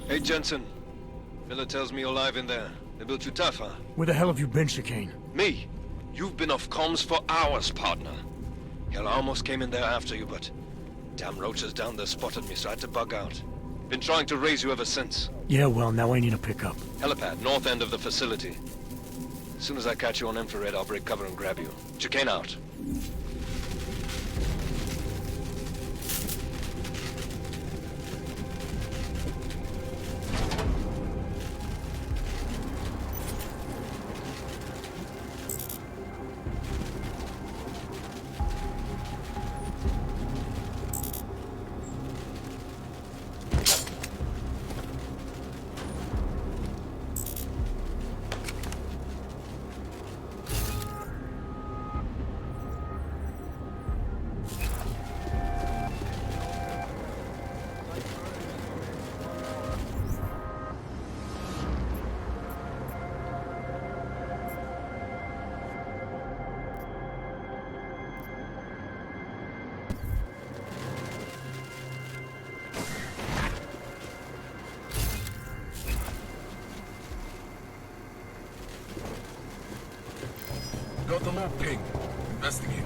Hey, Jensen. Miller tells me you're alive in there. They built you tough, huh? Where the hell have you been, Chicane? Me? You've been off comms for hours, partner. Hell, I almost came in there after you, but... damn roaches down there spotted me, so I had to bug out. Been trying to raise you ever since. Yeah, well, now I need a pickup. Helipad, north end of the facility. As soon as I catch you on infrared, I'll break cover and grab you. Chicane out. Got the low ping. Investigating.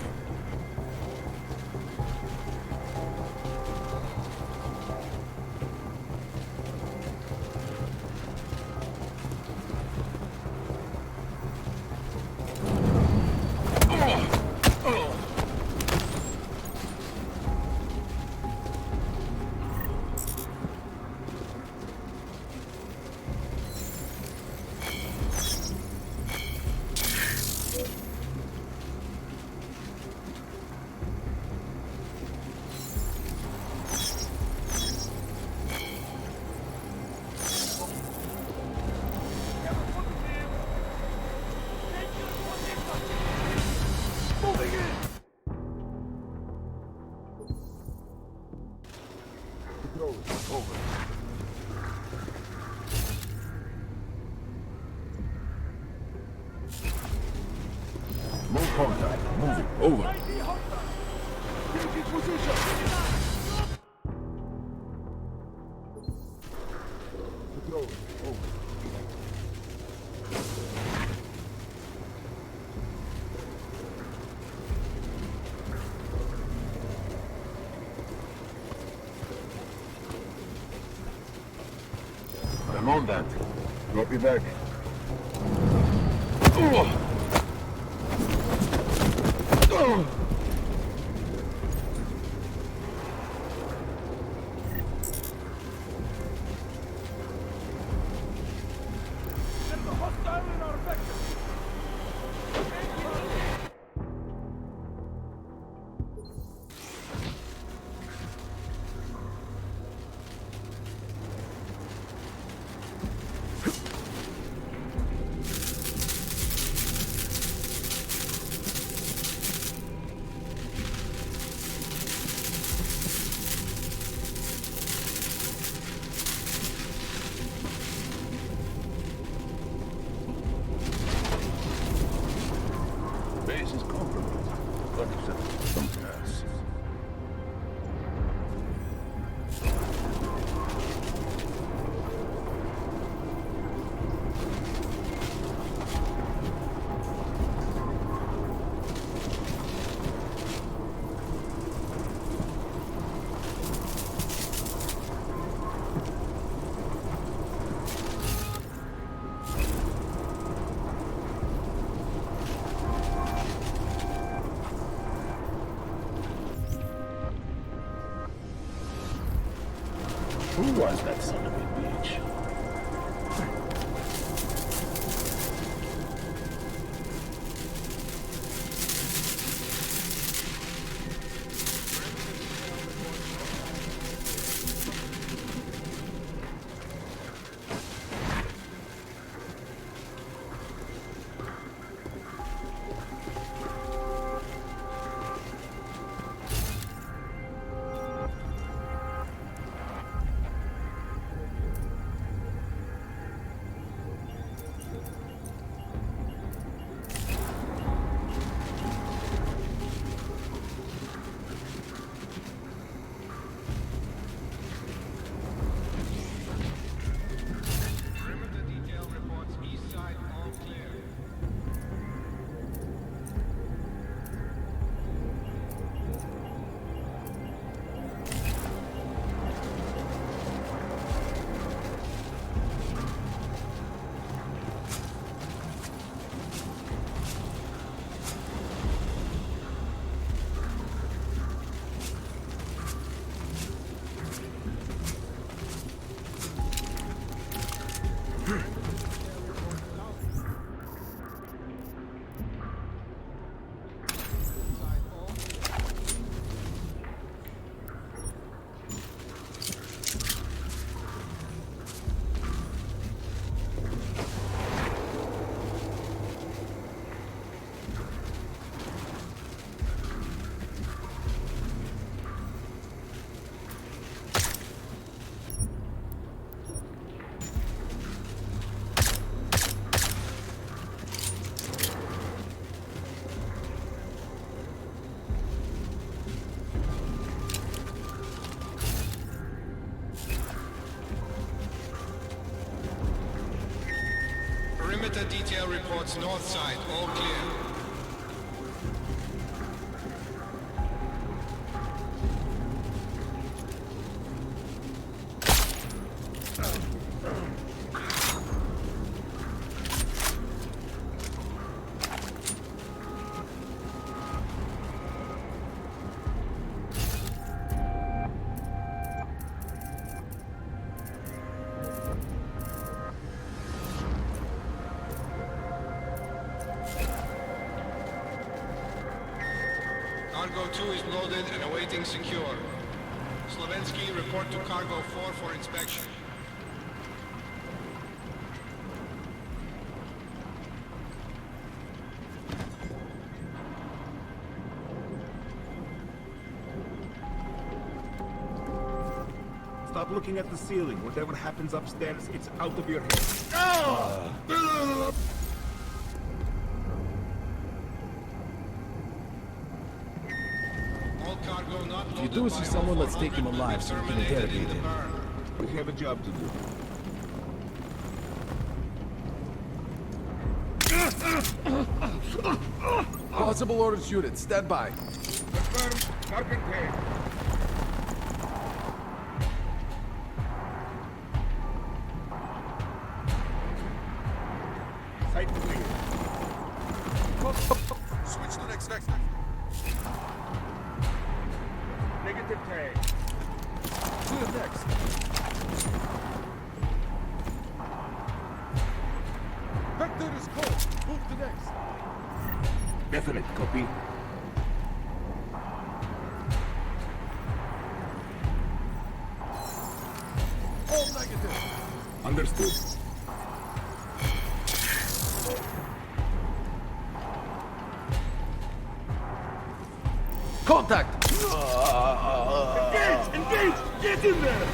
No contact. Moving. Over. I'm on that. Copy back. Base is compromised. But it's something else. Who was that son of a bitch? Perimeter detail reports north side, all clear. Cargo 2 is loaded and awaiting secure. Slovensky, report to Cargo 4 for inspection. Stop looking at the ceiling. Whatever happens upstairs, it's out of your head. If you do see someone, let's take him alive so we can interrogate him. We have a job to do. Possible orders unit, stand by. Confirmed. Target paid. Site clear. Switch to next. Negative tag. Clear next. Vector is cold. Move to next. Definite copy. All negative. Understood. Contact! Engage! Get in there!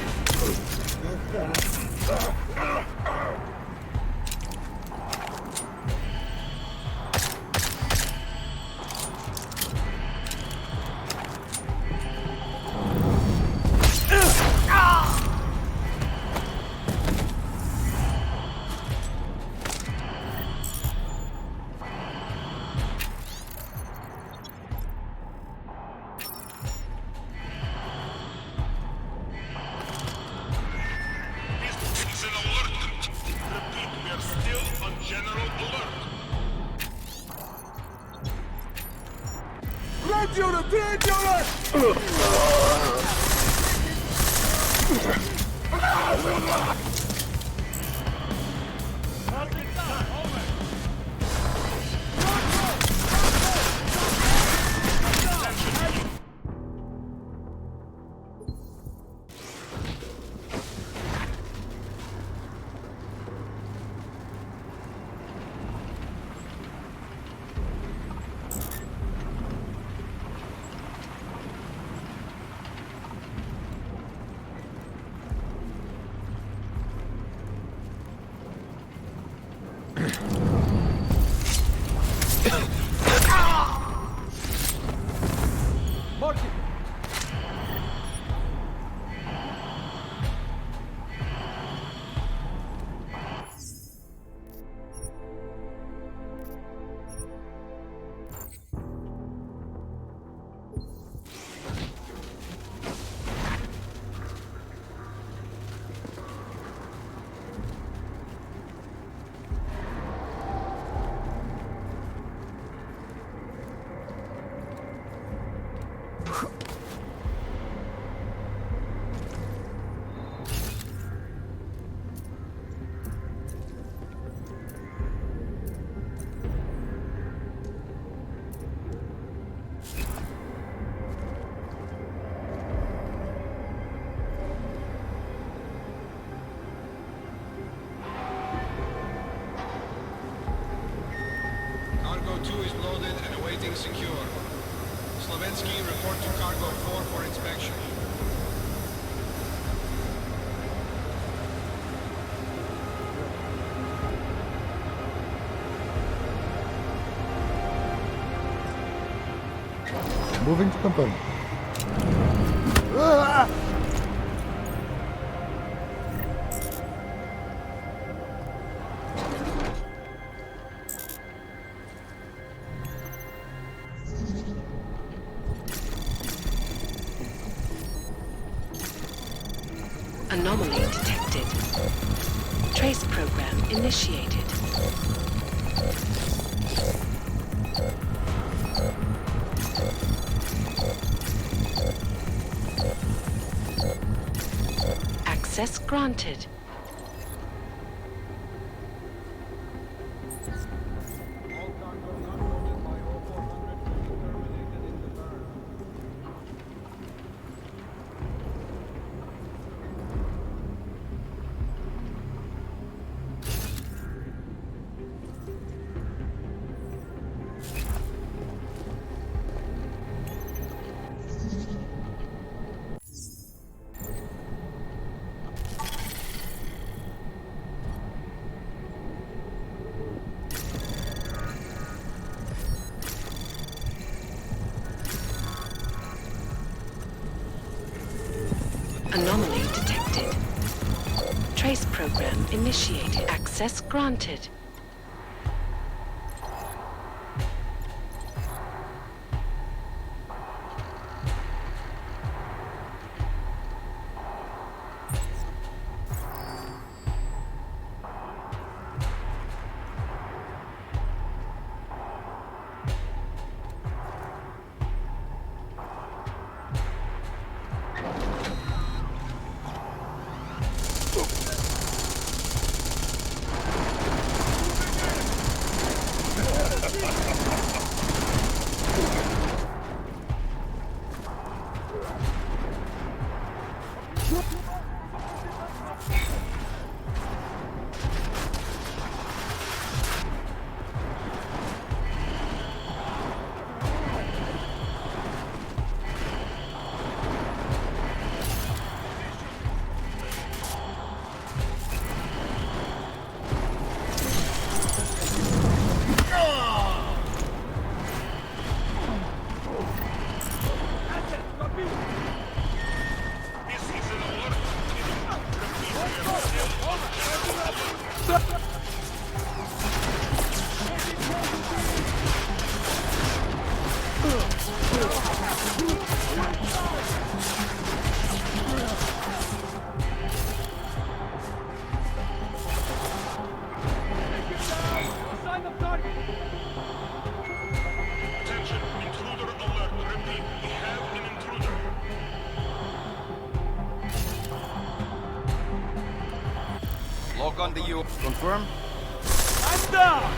Cargo 2 is loaded and awaiting secure. Slovensky, report to Cargo 4 for inspection. Moving to company. Anomaly detected. Trace program initiated. Access granted. Anomaly detected. Trace program initiated. Access granted. Lock on the U. Confirm? I'm down!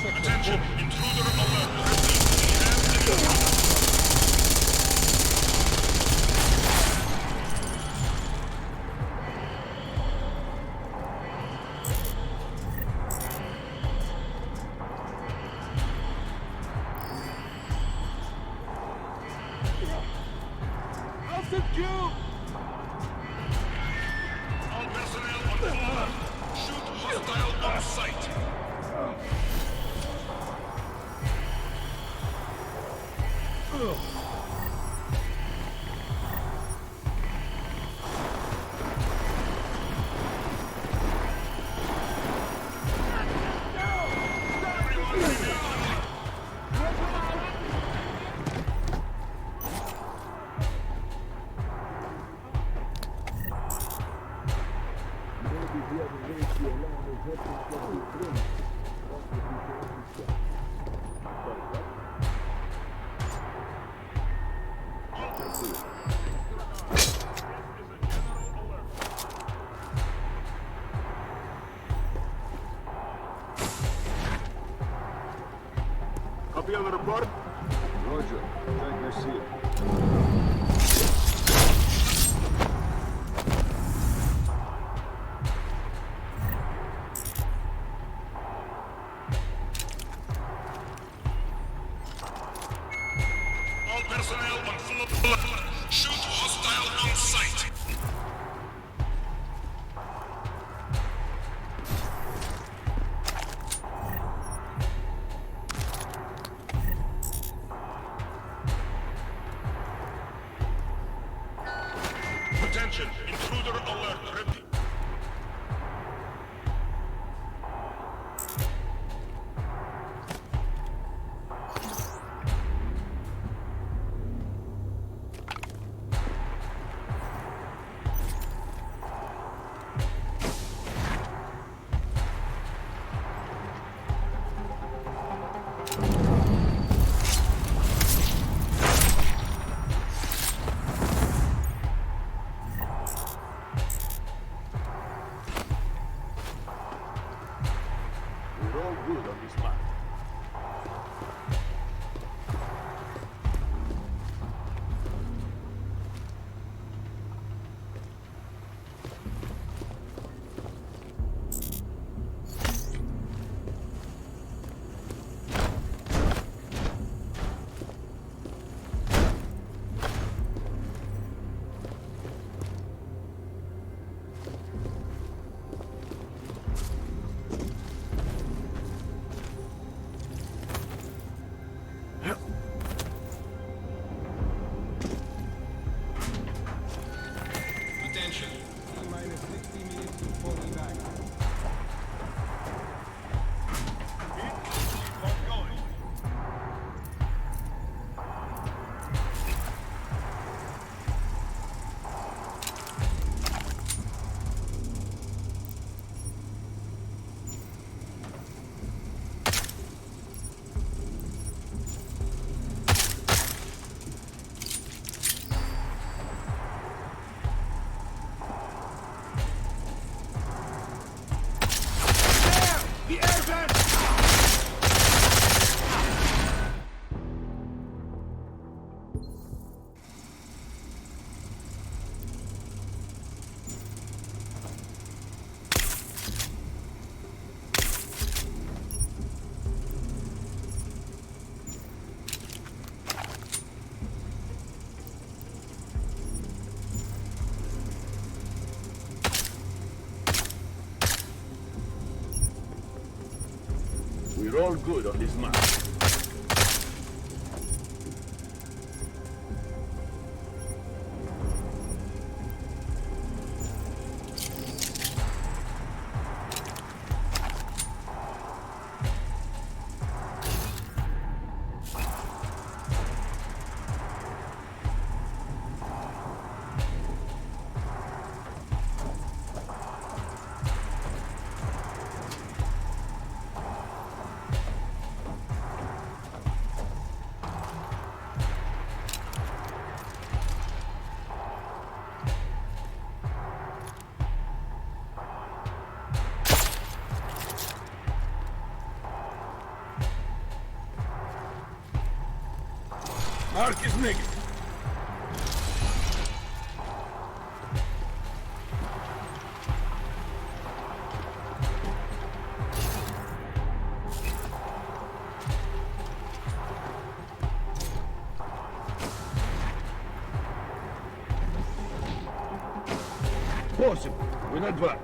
Attention, intruder alert. I'll send you! All personnel on board. Shoot hostile on sight. Copy on the report? Roger. Check your seal. All personnel on full alert. Shoot hostile on sight. Attention, intruder alert. Repeat. We're all good on this map. Attention. T-minus 60 minutes to falling back. Keep going. The air vent! We're all good on this map. Mark is negative. Possible. We're not bad.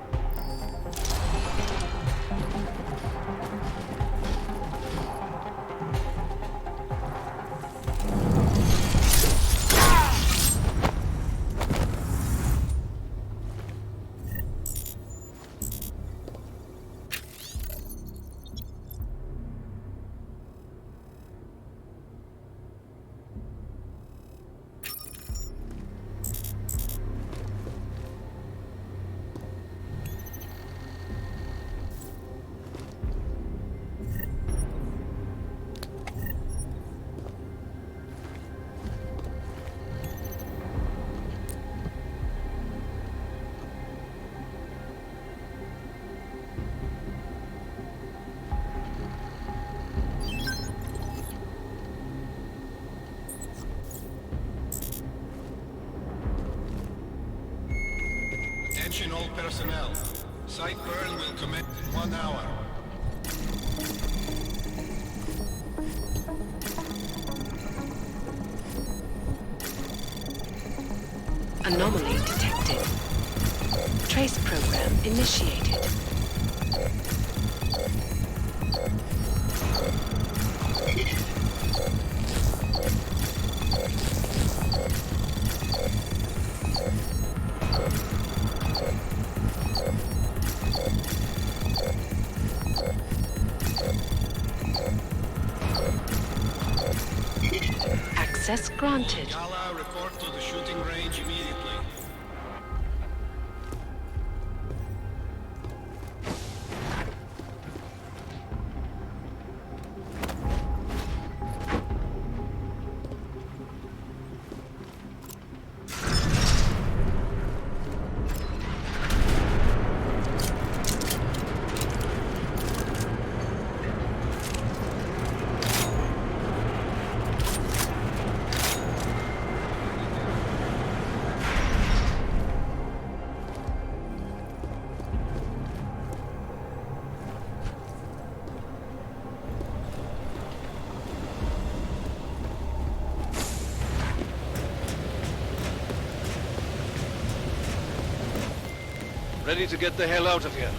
Attention all personnel. Site burn will commence in 1 hour. Anomaly detected. Trace program initiated. Access granted. Gala, report to the shooting range immediately. Ready to get the hell out of here.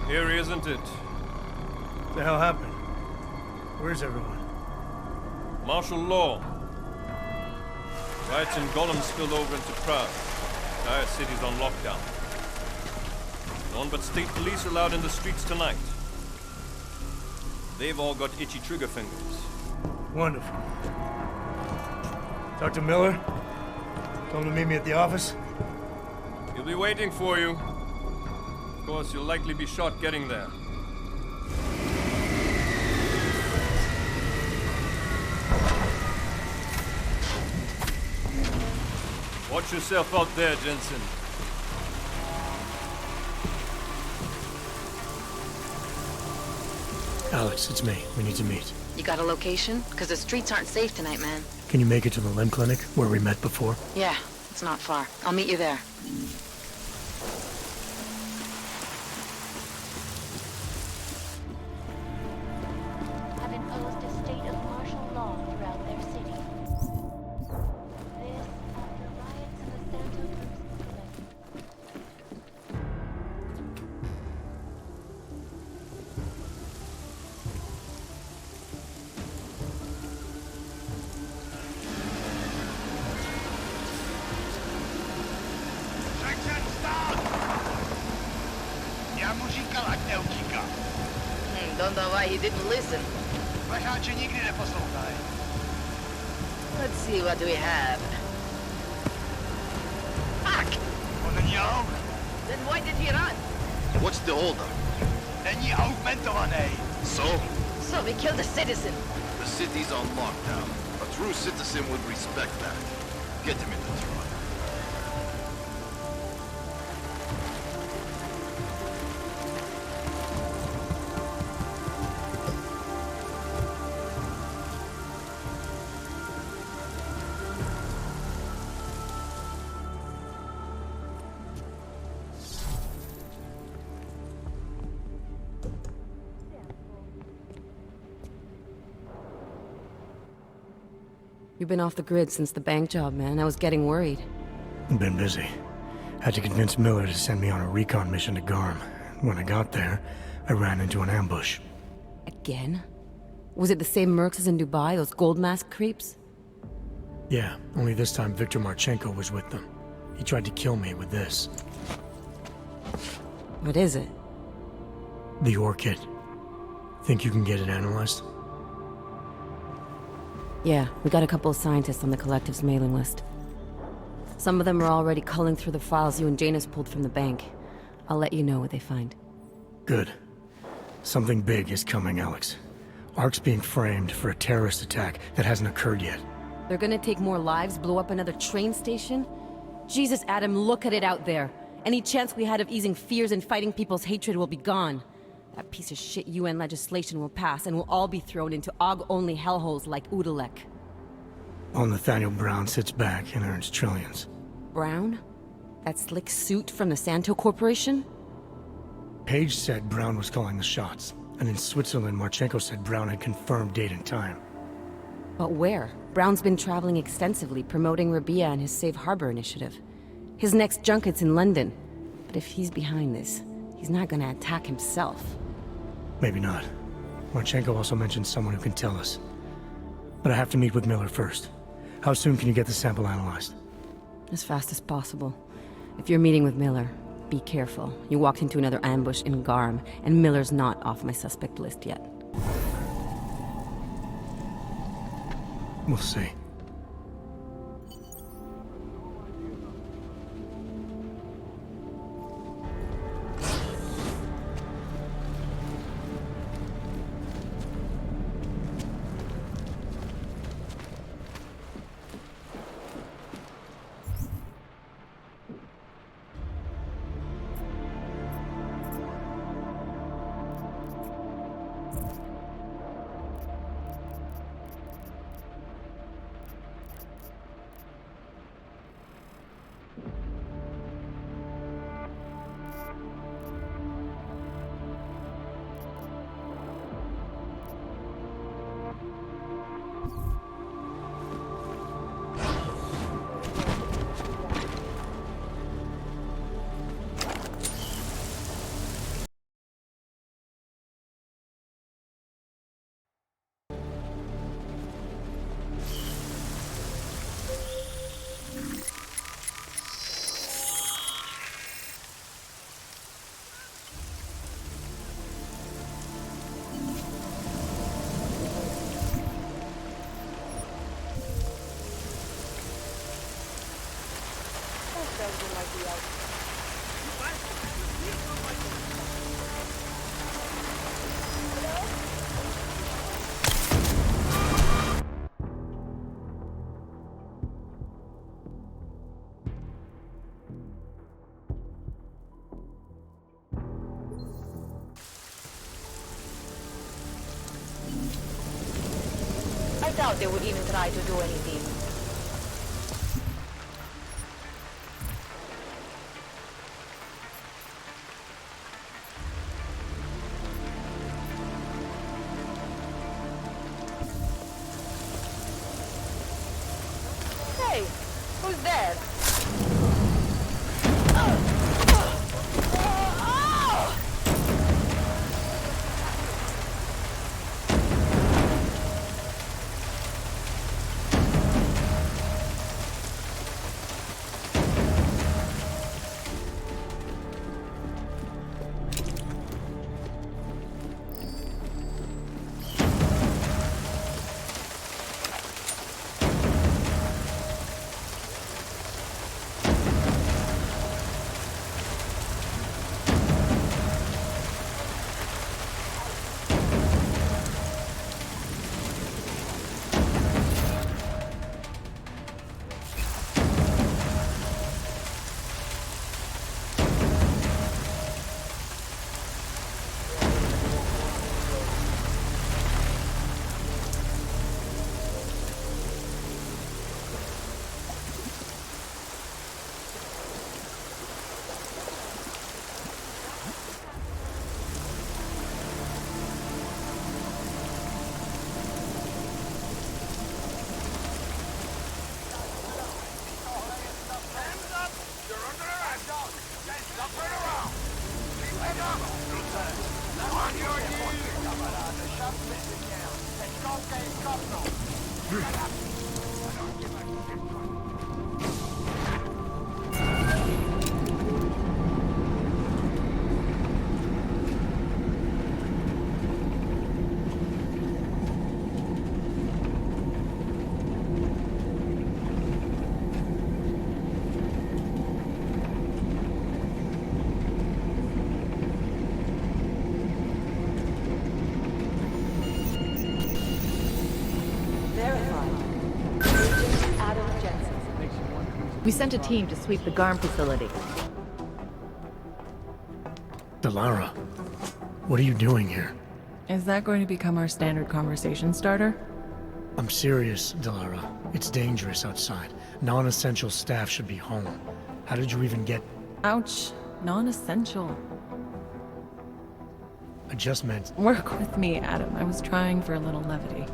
Eerie, isn't it? What the hell happened? Where's everyone? Martial law. Riots in Gollum spilled over into Prague. Entire city's on lockdown. No one but state police allowed in the streets tonight. They've all got itchy trigger fingers. Wonderful. Talk to Miller? Tell him to meet me at the office? He'll be waiting for you. Of course, you'll likely be shot getting there. Watch yourself out there, Jensen. Alex, it's me. We need to meet. You got a location? Because the streets aren't safe tonight, man. Can you make it to the limb clinic, where we met before? Yeah, it's not far. I'll meet you there. Have imposed a state of martial law throughout their city. This after riots in the Santa Cruz Clinic. Don't know why he didn't listen. Let's see what we have. Fuck! Then why did he run? What's the holdup? So? So we killed a citizen. The city's on lockdown. A true citizen would respect that. Get him in the truck. You've been off the grid since the bank job, man. I was getting worried. I've been busy. Had to convince Miller to send me on a recon mission to Garm. When I got there, I ran into an ambush. Again? Was it the same mercs as in Dubai, those gold mask creeps? Yeah, only this time Victor Marchenko was with them. He tried to kill me with this. What is it? The orchid. Think you can get it analyzed? Yeah, we got a couple of scientists on the Collective's mailing list. Some of them are already culling through the files you and Janus pulled from the bank. I'll let you know what they find. Good. Something big is coming, Alex. Ark's being framed for a terrorist attack that hasn't occurred yet. They're gonna take more lives, blow up another train station? Jesus, Adam, look at it out there. Any chance we had of easing fears and fighting people's hatred will be gone. That piece of shit UN legislation will pass, and we'll all be thrown into AUG-only hellholes like Udalek. While Nathaniel Brown sits back and earns trillions. Brown? That slick suit from the Santo Corporation? Page said Brown was calling the shots, and in Switzerland, Marchenko said Brown had confirmed date and time. But where? Brown's been traveling extensively, promoting Rabia and his Safe Harbor initiative. His next junket's in London. But if he's behind this, he's not gonna attack himself. Maybe not. Marchenko also mentioned someone who can tell us. But I have to meet with Miller first. How soon can you get the sample analyzed? As fast as possible. If you're meeting with Miller, be careful. You walked into another ambush in Garm, and Miller's not off my suspect list yet. We'll see. I doubt they would even try to do anything. Hey, who's there? We sent a team to sweep the GARM facility. Delara, what are you doing here? Is that going to become our standard conversation starter? I'm serious, Delara. It's dangerous outside. Non-essential staff should be home. How did you even get... Ouch. Non-essential. I just meant... Work with me, Adam. I was trying for a little levity.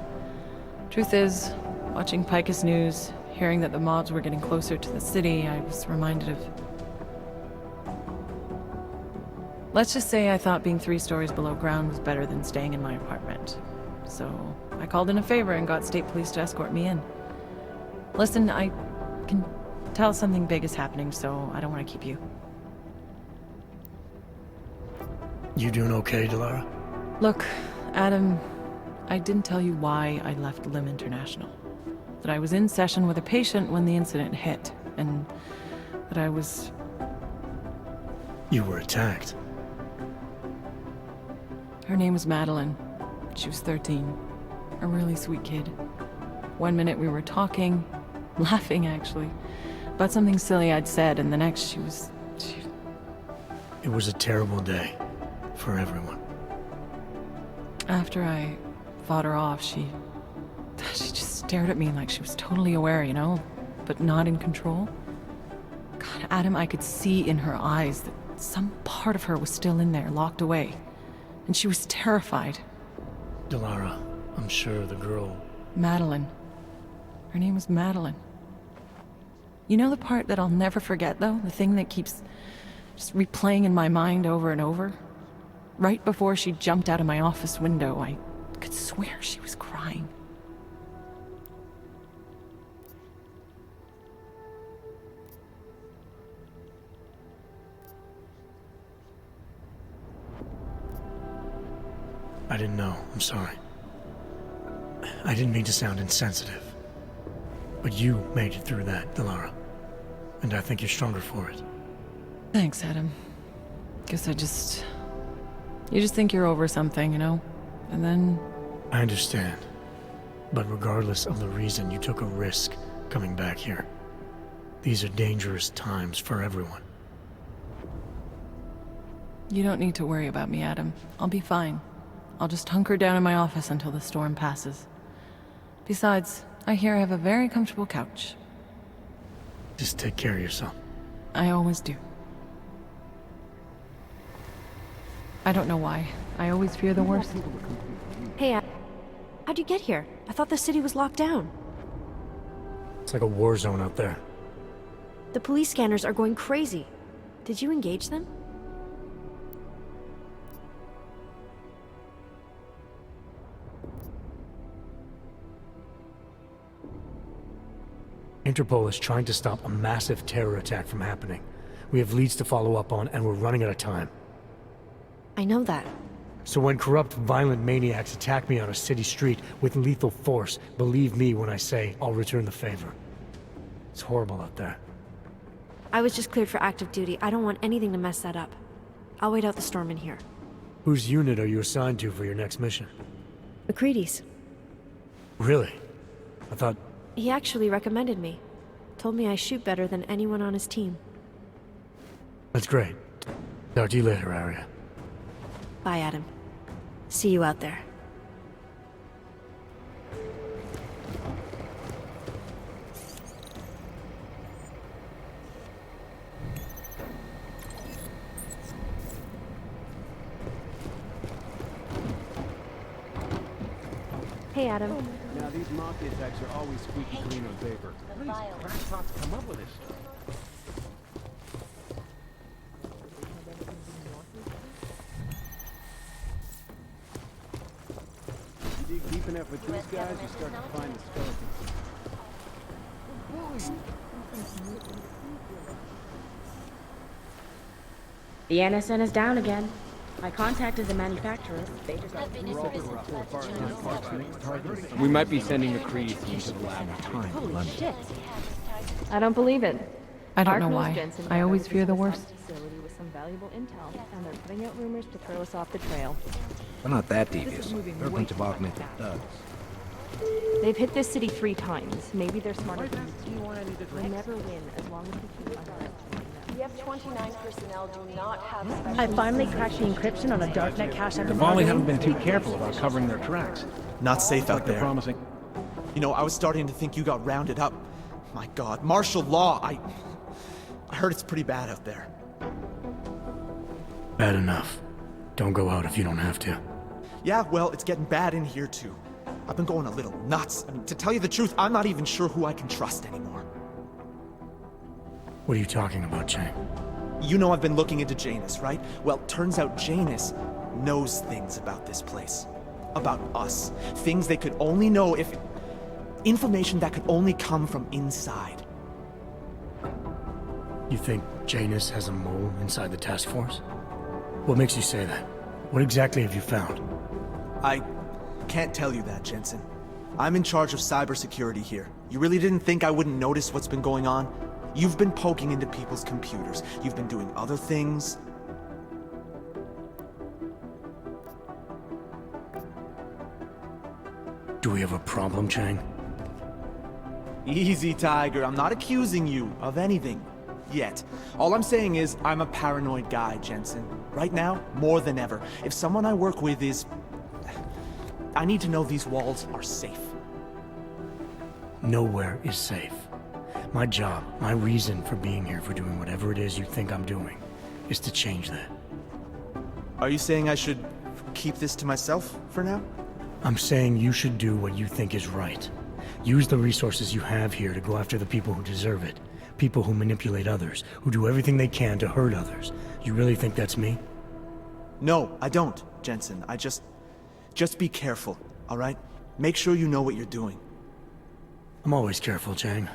Truth is, watching Picus News, hearing that the mobs were getting closer to the city, I was reminded of... Let's just say I thought being 3 stories below ground was better than staying in my apartment. So, I called in a favor and got state police to escort me in. Listen, I can tell something big is happening, so I don't want to keep you. You doing okay, Delara? Look, Adam, I didn't tell you why I left Lim International. That I was in session with a patient when the incident hit, and that I was... You were attacked. Her name was Madeline. She was 13. A really sweet kid. One minute we were talking, laughing actually, about something silly I'd said, and the next she was... It was a terrible day. For everyone. After I fought her off, she just stared at me like she was totally aware, you know, but not in control. God, Adam, I could see in her eyes that some part of her was still in there, locked away. And she was terrified. Delara, I'm sure the girl... Madeline. Her name was Madeline. You know the part that I'll never forget, though? The thing that keeps just replaying in my mind over and over? Right before she jumped out of my office window, I could swear she was crying. I didn't know. I'm sorry. I didn't mean to sound insensitive. But you made it through that, Delara. And I think you're stronger for it. Thanks, Adam. Guess you just think you're over something, you know? And then... I understand. But regardless of the reason, you took a risk coming back here. These are dangerous times for everyone. You don't need to worry about me, Adam. I'll be fine. I'll just hunker down in my office until the storm passes. Besides, I hear I have a very comfortable couch. Just take care of yourself. I always do. I don't know why. I always fear the worst. Hey, how'd you get here? I thought the city was locked down. It's like a war zone out there. The police scanners are going crazy. Did you engage them? Interpol is trying to stop a massive terror attack from happening. We have leads to follow up on, and we're running out of time. I know that. So when corrupt, violent maniacs attack me on a city street with lethal force, believe me when I say I'll return the favor. It's horrible out there. I was just cleared for active duty. I don't want anything to mess that up. I'll wait out the storm in here. Whose unit are you assigned to for your next mission? McCready's. Really? I thought... He actually recommended me. Told me I shoot better than anyone on his team. That's great. Talk to you later, Arya. Bye, Adam. See you out there. Hey, Adam. Now, these mafia attacks are always squeaky clean on paper. These crackpots come up with this stuff. You dig deep enough with these guys, you start to find the skeletons. The NSN is down again. I contacted the manufacturers. They just We might be sending McCready into the lab. Holy shit. I don't believe it. I don't know why. I always fear the worst. With some valuable intel, and they're putting out rumors to throw us off the trail. We're not that devious. They're a bunch of augmented thugs. They've hit this city 3 times. Maybe they're smarter than you. We'll never win as long as we keep under. The F-29 personnel do not have I finally cracked the encryption on a darknet cache I've been Volley haven't targeting. been too careful about covering their tracks. Not safe out They're there. promising. You know, I was starting to think you got rounded up. My God, martial law. I heard it's pretty bad out there. Bad enough. Don't go out if you don't have to. Yeah, well, it's getting bad in here too. I've been going a little nuts. I mean, to tell you the truth, I'm not even sure who I can trust anymore. What are you talking about, Chang? You know I've been looking into Janus, right? Well, turns out Janus knows things about this place. About us. Things they could only know if... Information that could only come from inside. You think Janus has a mole inside the task force? What makes you say that? What exactly have you found? I can't tell you that, Jensen. I'm in charge of cybersecurity here. You really didn't think I wouldn't notice what's been going on? You've been poking into people's computers. You've been doing other things. Do we have a problem, Chang? Easy, Tiger. I'm not accusing you of anything. Yet. All I'm saying is, I'm a paranoid guy, Jensen. Right now, more than ever. If someone I work with is... I need to know these walls are safe. Nowhere is safe. My job, my reason for being here, for doing whatever it is you think I'm doing, is to change that. Are you saying I should keep this to myself for now? I'm saying you should do what you think is right. Use the resources you have here to go after the people who deserve it. People who manipulate others, who do everything they can to hurt others. You really think that's me? No, I don't, Jensen. I just be careful, all right? Make sure you know what you're doing. I'm always careful, Chang.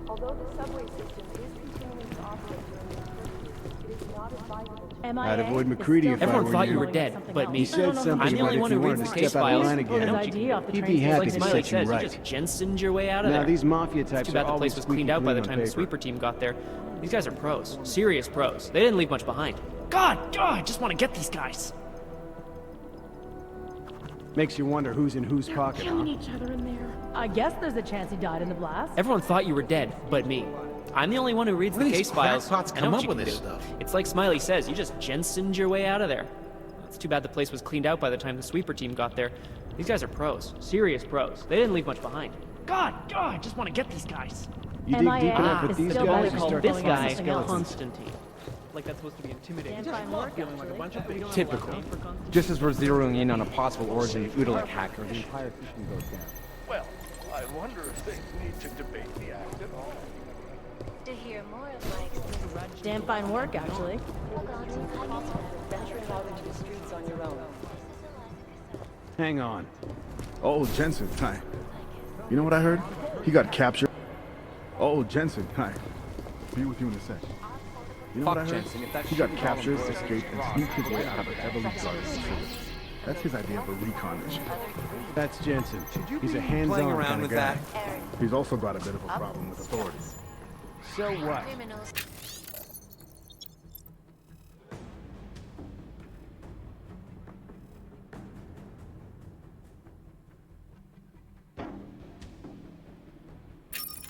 Although the subway system is continuing to operate during this curfew, it is not advisable to... I'd avoid McCready if I were Everyone thought you. you were dead, but me. He said something I'm the only about one if who you reads wanted the to case step out of files. line again. He'd be happy Like to Smiley set you says, right. you just Jensened your way out of Now, there. these mafia types It's too bad are the always place was cleaned out by the time the paper. sweeper team got there. These guys are pros. Serious pros. They didn't leave much behind. God, I just want to get these guys. Makes you wonder who's in whose pocket, huh? Killing each other in there. I guess there's a chance he died in the blast. Everyone thought you were dead, but me. I'm the only one who reads the case files. I know what you can do. It's like Smiley says, you just Jensened your way out of there. It's too bad the place was cleaned out by the time the sweeper team got there. These guys are pros. Serious pros. They didn't leave much behind. God, I just want to get these guys. You dig deep enough with these guys, you Called start this to guy find skeletons. Constantine. Like that's supposed to be intimidating. Typical. Just as we're zeroing in on a possible origin of Udalek hackers. The entire system goes down. Well, I wonder if they need to debate the act at all. To hear more of my experience, Damn fine work, actually. venturing out into the streets on your own. Hang on. Oh, Jensen, hi. You know what I heard? He got captured. Oh, Jensen, hi. Be with you in a sec. You know what I heard? Jensen, if that He got shit captured, follows- escaped, and sneaked his way out of a heavily guarded facility. That's his idea of a recon mission. That's Jensen. He's a hands-on playing around kind of with guy. that? He's also got a bit of a problem with authorities. So what? criminals.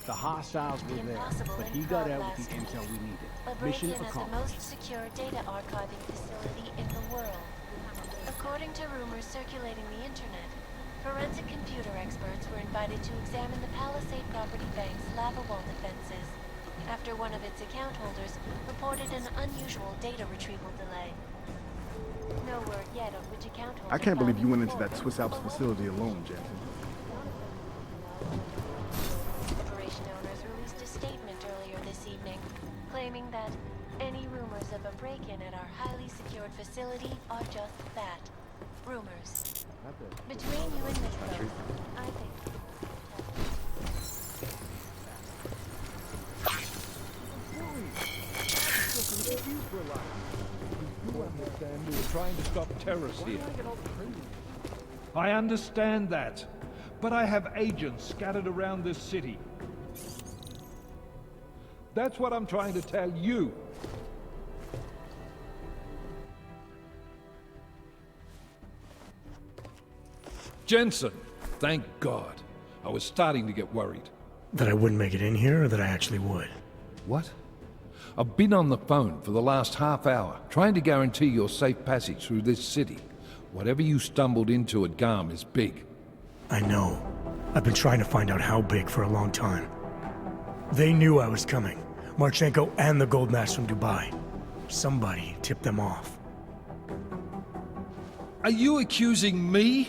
The hostiles were there, but he got out with the intel we needed. A Mission break-in as the accomplished. most secure data archiving facility in the world. According to rumors circulating the internet, forensic computer experts were invited to examine the Palisade Property Bank's lava wall defenses after one of its account holders reported an unusual data retrieval delay. No word yet on which account holder I can't believe you filed went into the that Swiss Alps facility alone, Jensen. Operation owners released a statement earlier this evening, claiming that any rumors of a break-in at our highly secured facility are just that. Rumors. Between you and me, though, I think... You understand we were trying to stop terrorists here. I understand that, but I have agents scattered around this city. That's what I'm trying to tell you. Jensen! Thank God. I was starting to get worried. That I wouldn't make it in here, or that I actually would? What? I've been on the phone for the last half hour, trying to guarantee your safe passage through this city. Whatever you stumbled into at Garm is big. I know. I've been trying to find out how big for a long time. They knew I was coming. Marchenko and the Gold Mask from Dubai. Somebody tipped them off. Are you accusing me?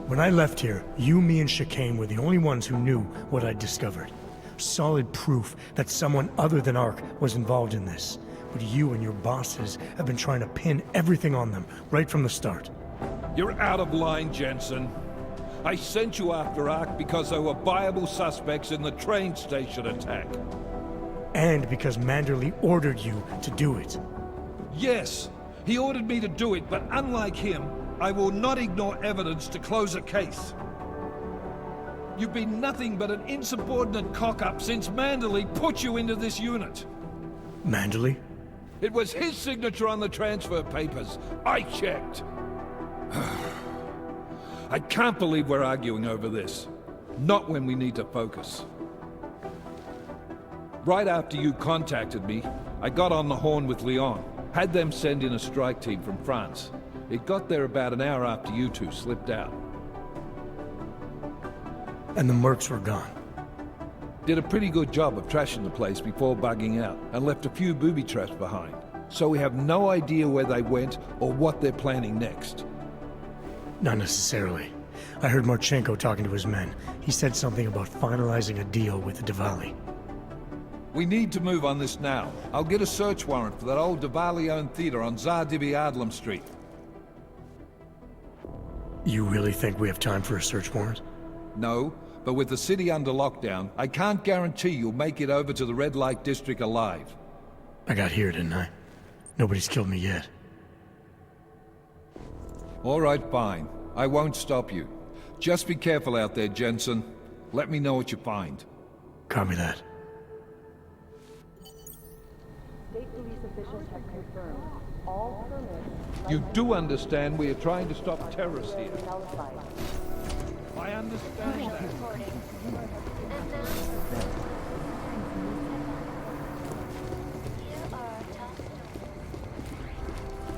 When I left here, you, me, and Chicane were the only ones who knew what I'd discovered. Solid proof that someone other than Ark was involved in this. But you and your bosses have been trying to pin everything on them, right from the start. You're out of line, Jensen. I sent you after Ark because there were viable suspects in the train station attack. And because Manderley ordered you to do it. Yes, he ordered me to do it, but unlike him, I will not ignore evidence to close a case. You've been nothing but an insubordinate cock-up since Manderley put you into this unit. Manderley? It was his signature on the transfer papers. I checked. I can't believe we're arguing over this. Not when we need to focus. Right after you contacted me, I got on the horn with Lyon. Had them send in a strike team from France. It got there about an hour after you two slipped out. And the mercs were gone. Did a pretty good job of trashing the place before bugging out, and left a few booby traps behind. So we have no idea where they went or what they're planning next. Not necessarily. I heard Marchenko talking to his men. He said something about finalizing a deal with the Diwali. We need to move on this now. I'll get a search warrant for that old Diwali-owned theater on Tsar Dibi Adlam Street. You really think we have time for a search warrant? No, but with the city under lockdown, I can't guarantee you'll make it over to the Red Light District alive. I got here, didn't I? Nobody's killed me yet. All right, fine. I won't stop you. Just be careful out there, Jensen. Let me know what you find. Copy that. State police officials have confirmed all permits. You do understand we are trying to stop terrorists here. I understand that.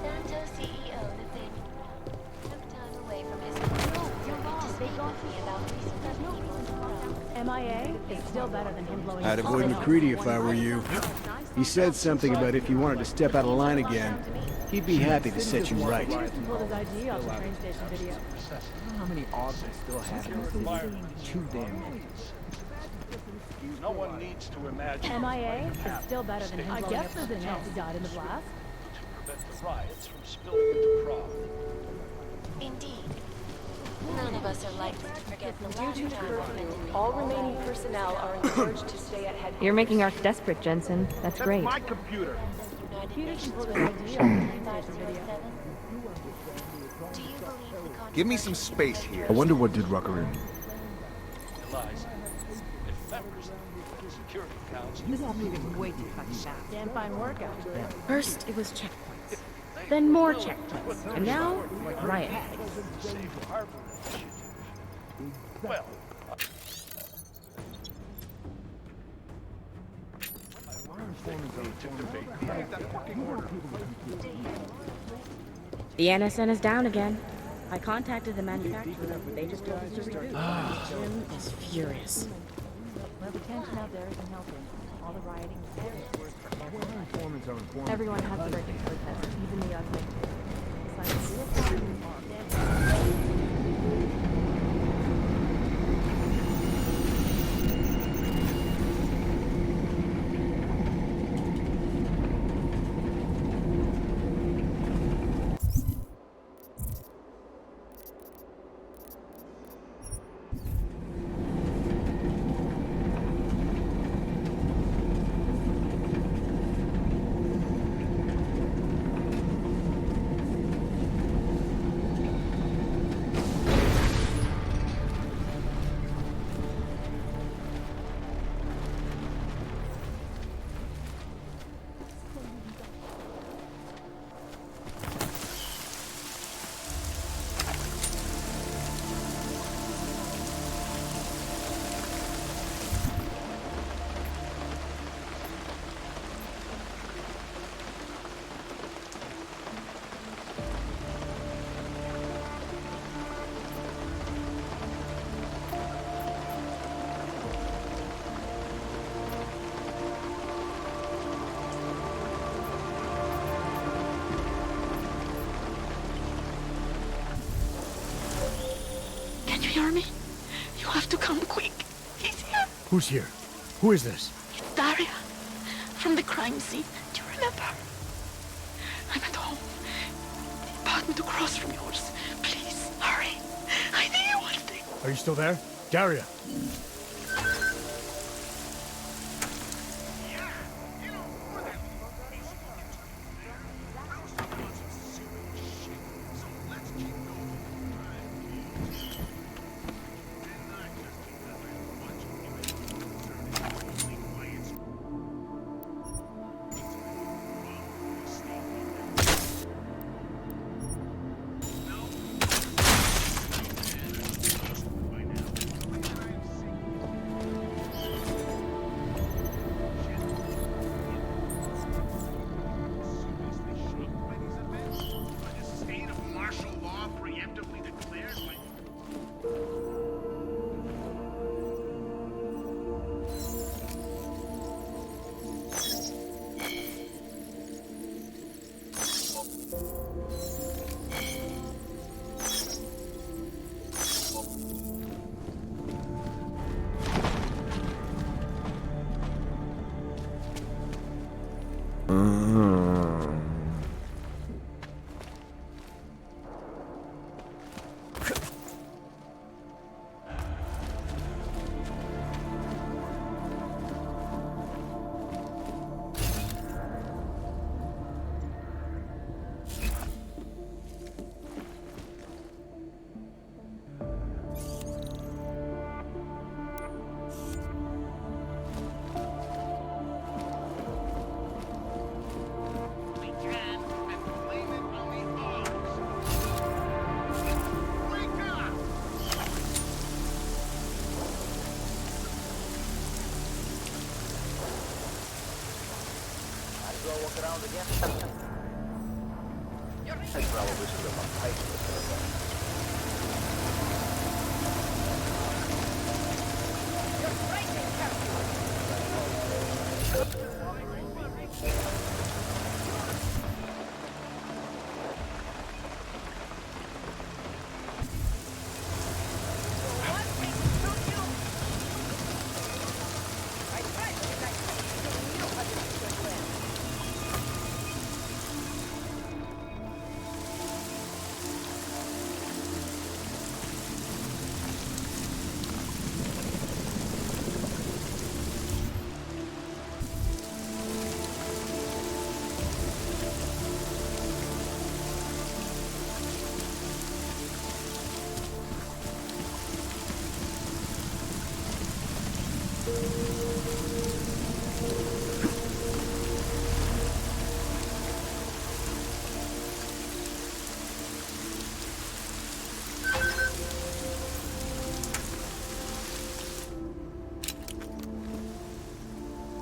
Santo CEO Nathaniel took time away from his to speak with me about recent upheaval. MIA is still better than him blowing. I'd avoid McCready if I were you. He said something about if you wanted to step out of line again, he'd be happy to set you right. Pulled his ID off the train station video. I don't know how many odds I still have in this city. Too damn many. No one needs to imagine. MIA is still better than him blowing up something else. He died in the blast. To prevent the riots from spilling into Prague. Indeed. None of us are likely to forget the last time we went in. All remaining personnel are encouraged to stay at headquarters. You're making Ark desperate, Jensen. That's great. My computer. Give me some space here. I wonder what did Rucker in. Eliza, if members of the Security Council... This is moving way too fucking fast. Damn fine workout. First, it was checkpoints. Then more checkpoints. And now, riot. Safe harbor initiative. Well... The NSN is down again. I contacted the manufacturer, but they just told us to reboot. Jim is furious. Well, the tension out there isn't helping. All the rioting is everyone has the right to protest, even the ugly. hear me? You have to come quick. He's here. Who's here? Who is this? It's Daria. From the crime scene. Do you remember? I'm at home. Apartment across from yours. Please, hurry. I need you one thing. Are you still there? Daria! Walk around again. That's probably sort of a height of the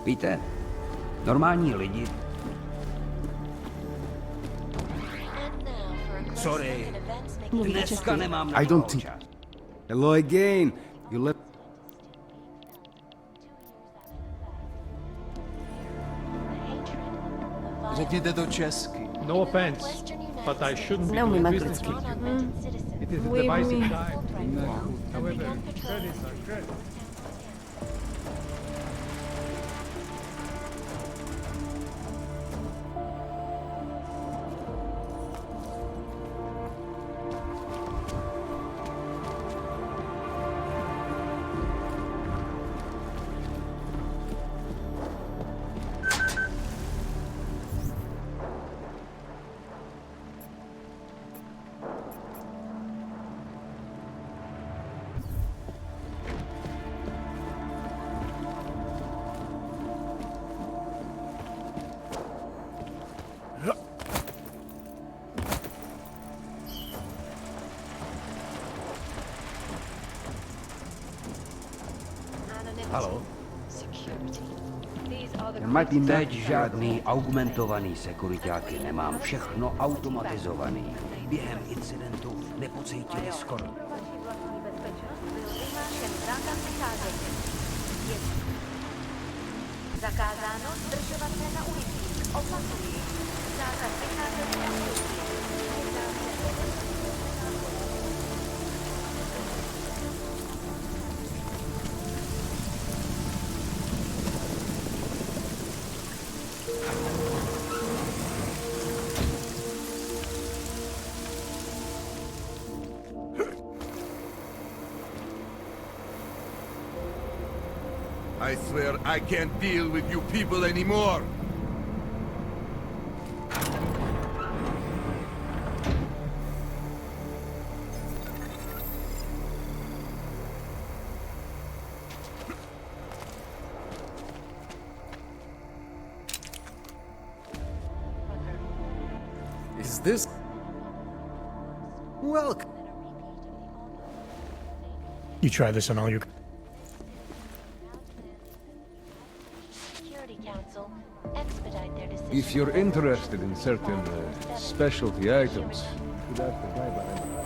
Víte, normální lidi... Sorry, dneska nemám na I don't think... Hello again. You left... Řekněte to česky. No offense, but I shouldn't be doing business with you. It is a divisive time. However, credits are credits. Halo? Might be Teď žádný augmentovaný sekuritáky nemám, všechno automatizovaný. Během incidentu nepocítili skoro. Zakázáno zdržovat se na ulicích. Opakuji. Zákaz vycházet na ulicích. I swear I can't deal with you people anymore. Is this... Welcome. You try this on all your... Security Council expedite their decision. If you're interested in certain specialty items, you'd ask the guy behind the bar.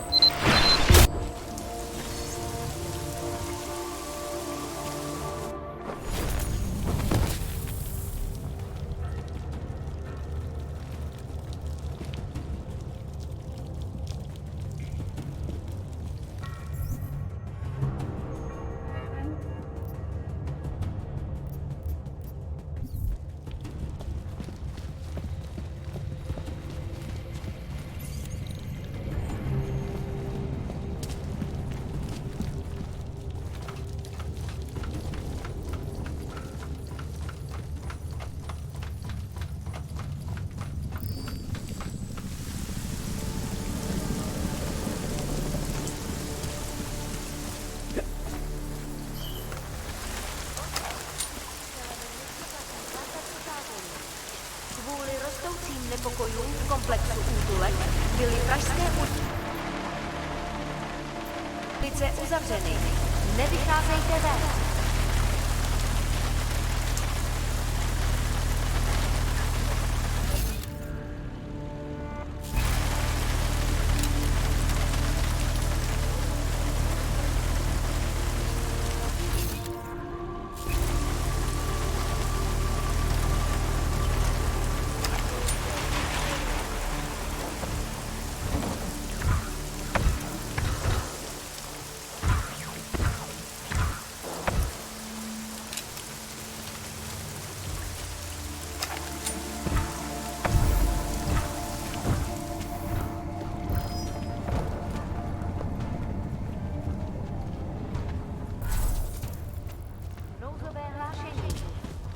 Kvůli rostoucím nepokojům v komplexu útulek byly pražské ulice uzavřeny. Nevycházejte ven.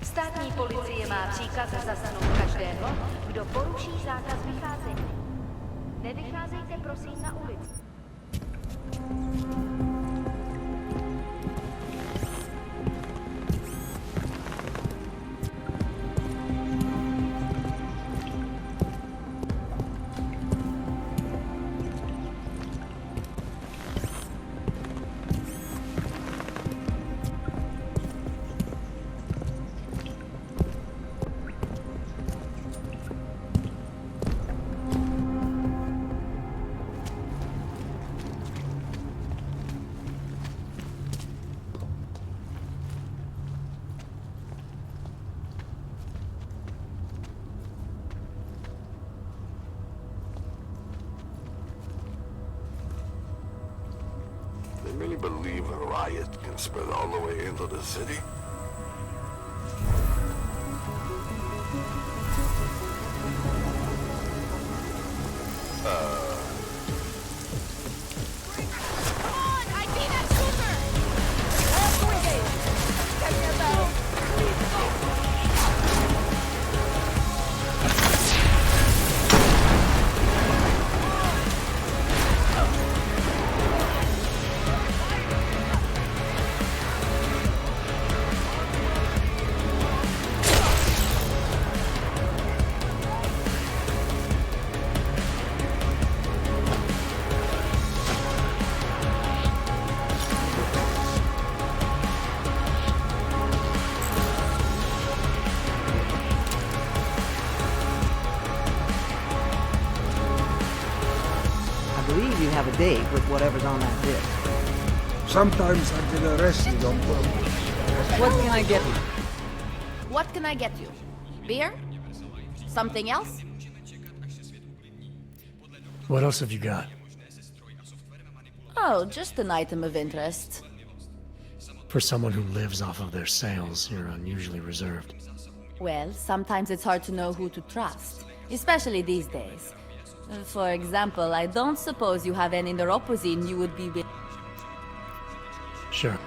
Státní policie má příkaz zatknout každého, kdo poruší zákaz vycházení. Nevycházejte prosím na ulici. They really believe a riot can spread all the way into the city? I believe you have a date with whatever's on that disc. Sometimes I get arrested on purpose. What can I get you? What can I get you? Beer? Something else? What else have you got? Oh, just an item of interest. For someone who lives off of their sales, you're unusually reserved. Well, sometimes it's hard to know who to trust, especially these days. For example, I don't suppose you have any neuropozyne you would be with. Sure.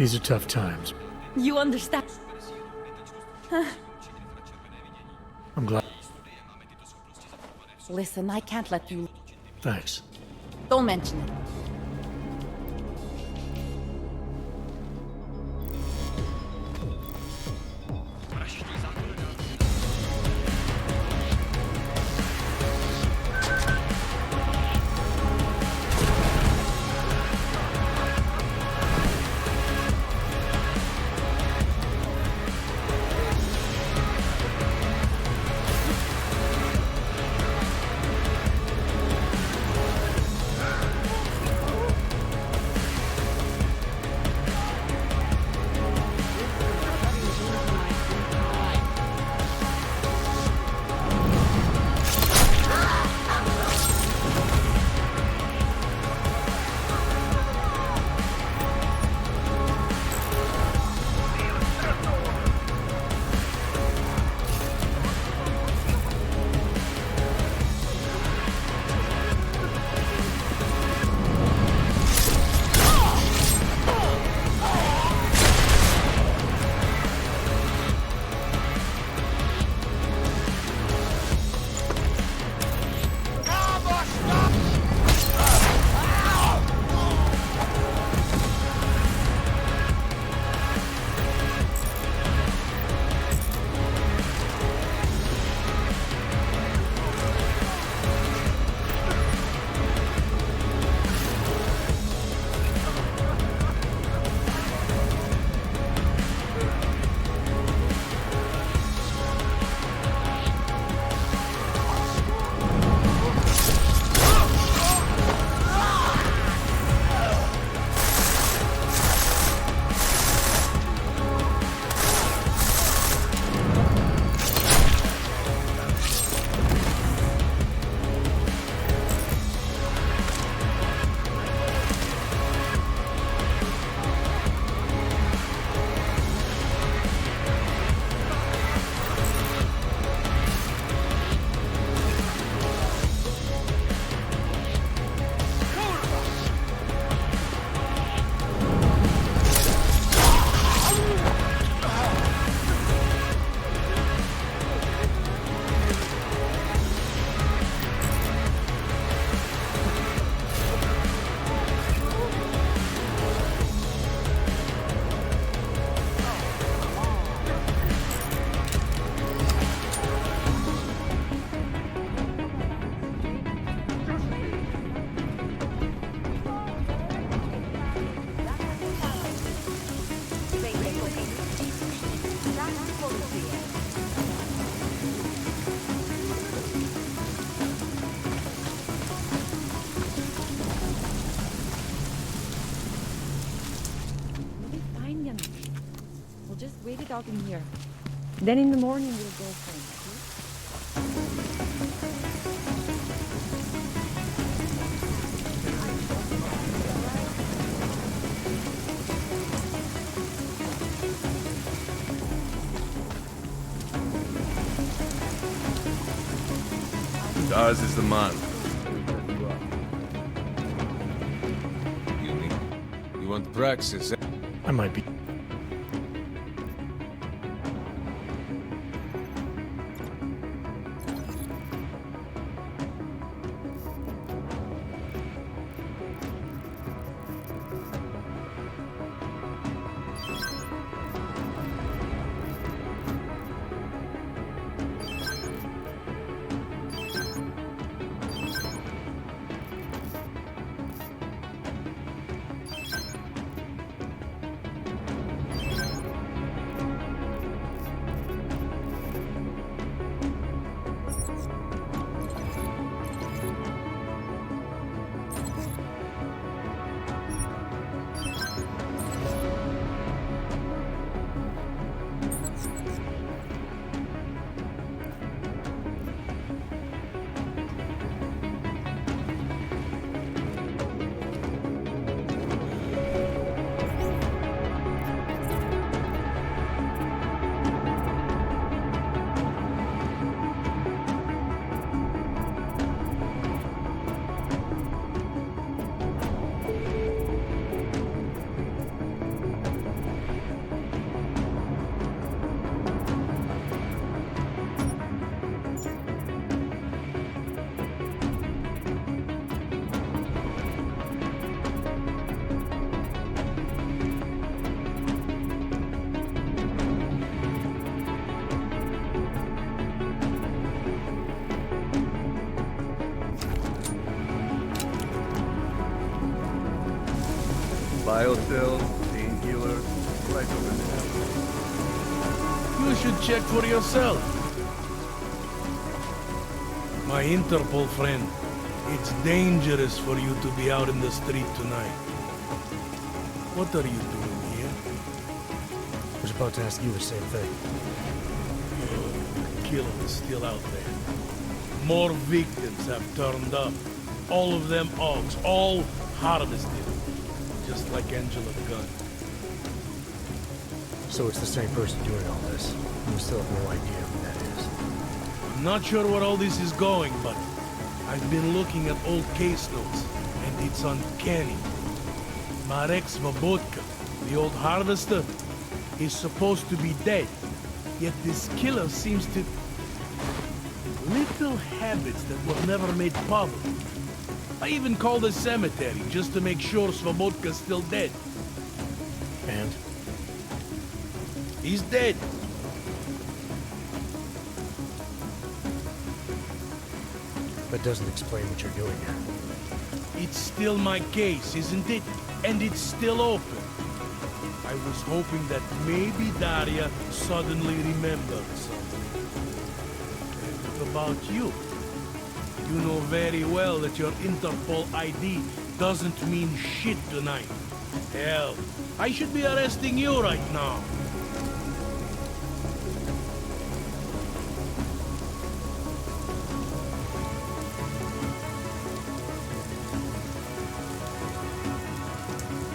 These are tough times. You understand? I'm glad. Listen, I can't let you... Thanks. Don't mention it. Wait it out in here. Then in the morning we'll go home. Ours is the man. You want praxis? I might be. Biocell, painkiller, right over there. You should check for yourself. My Interpol friend, it's dangerous for you to be out in the street tonight. What are you doing here? I was about to ask you the same thing. The killer is still out there. More victims have turned up. All of them Augs, all harvested. Just like Angela Gunn. So it's the same person doing all this. We still have no idea who that is. I'm not sure where all this is going, but I've been looking at old case notes, and it's uncanny. Marek Svobotka, the old harvester, is supposed to be dead. Yet this killer seems to... little habits that were never made public. I even called the cemetery just to make sure Svobodka's still dead. And? He's dead. That doesn't explain what you're doing here. It's still my case, isn't it? And it's still open. I was hoping that maybe Daria suddenly remembered something. And what about you? You know very well that your Interpol ID doesn't mean shit tonight. Hell, I should be arresting you right now.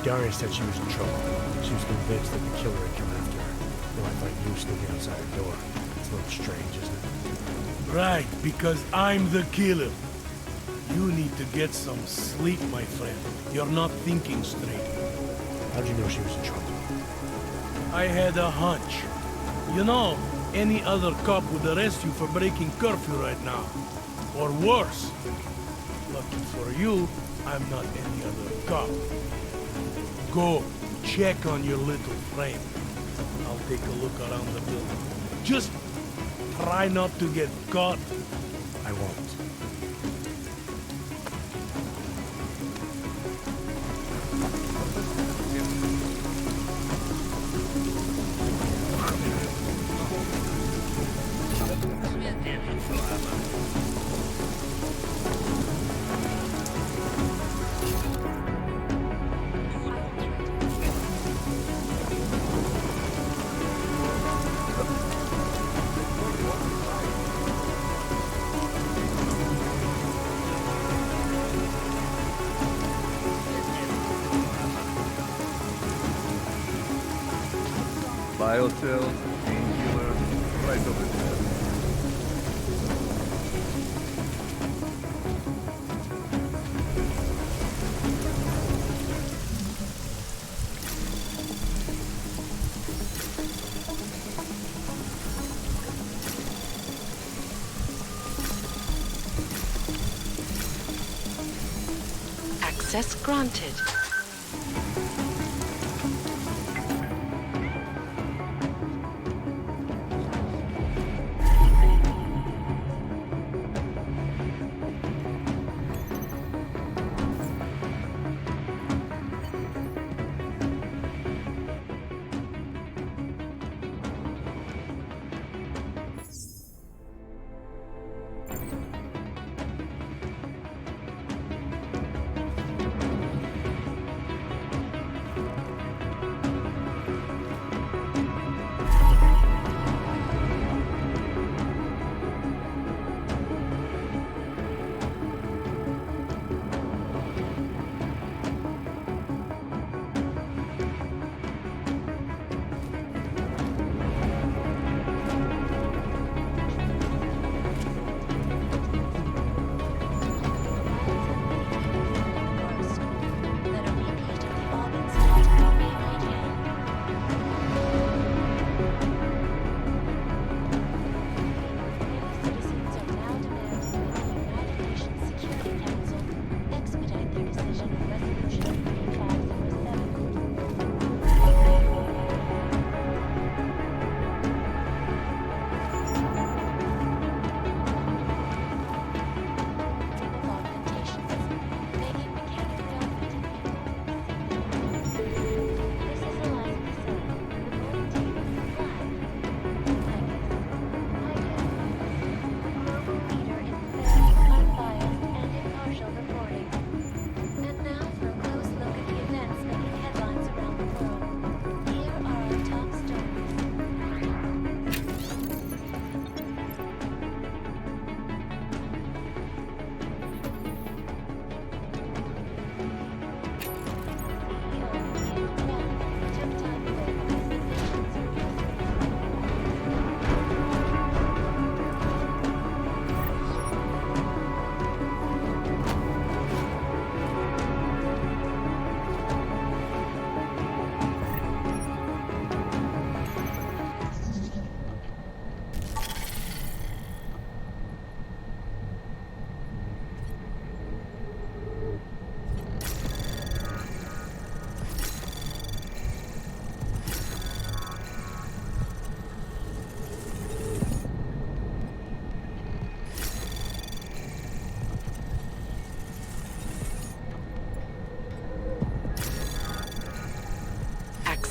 Daria said she was in trouble. She was convinced that the killer had come after her. Though I find you sneaking outside her door. It's a little strange, isn't it? Right, because I'm the killer. You need to get some sleep, my friend. You're not thinking straight. How'd you know she was in trouble? I had a hunch. You know, any other cop would arrest you for breaking curfew right now. Or worse. Lucky for you, I'm not any other cop. Go, check on your little friend. I'll take a look around the building. Just try not to get caught. I won't. Biocell, painkiller, right over there. Access granted.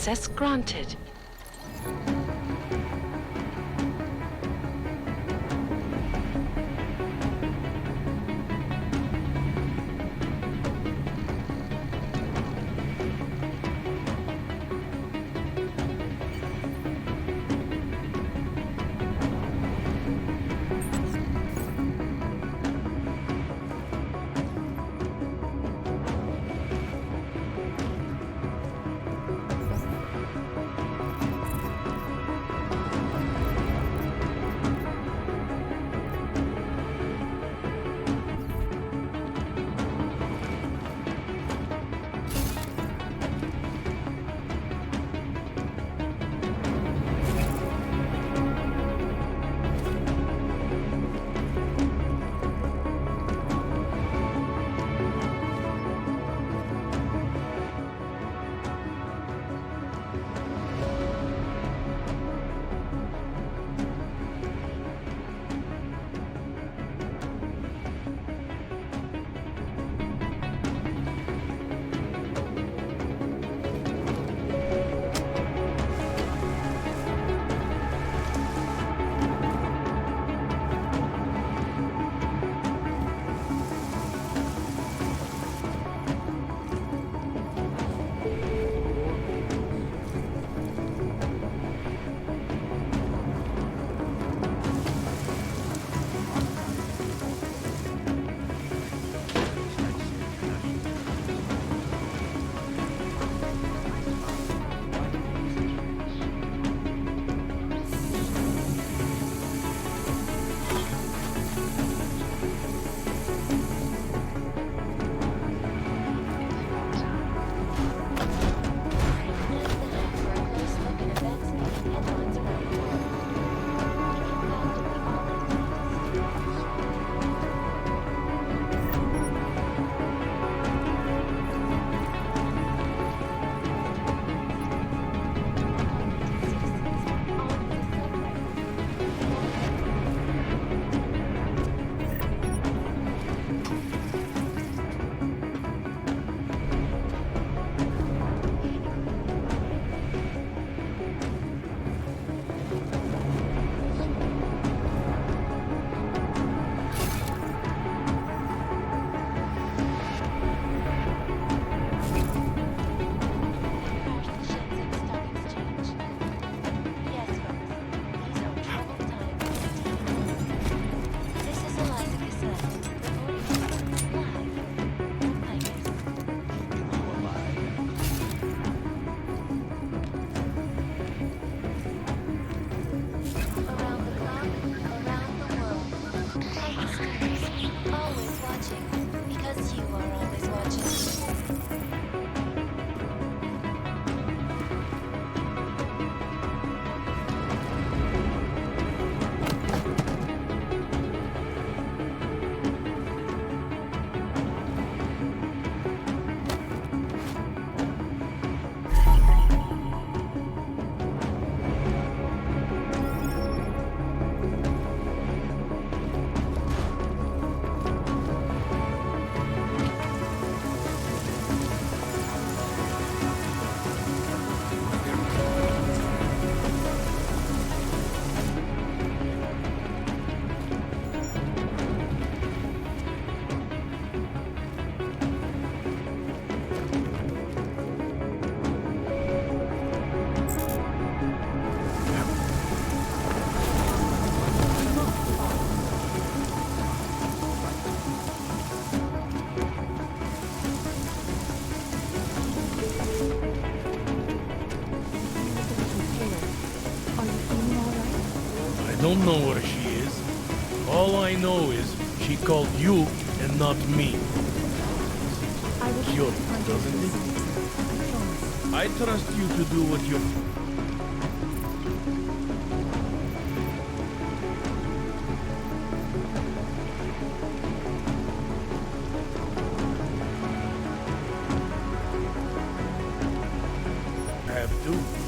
Access granted. don't know where she is. All I know is she called you and not me. Cute, doesn't it? I trust you to do what you... have to.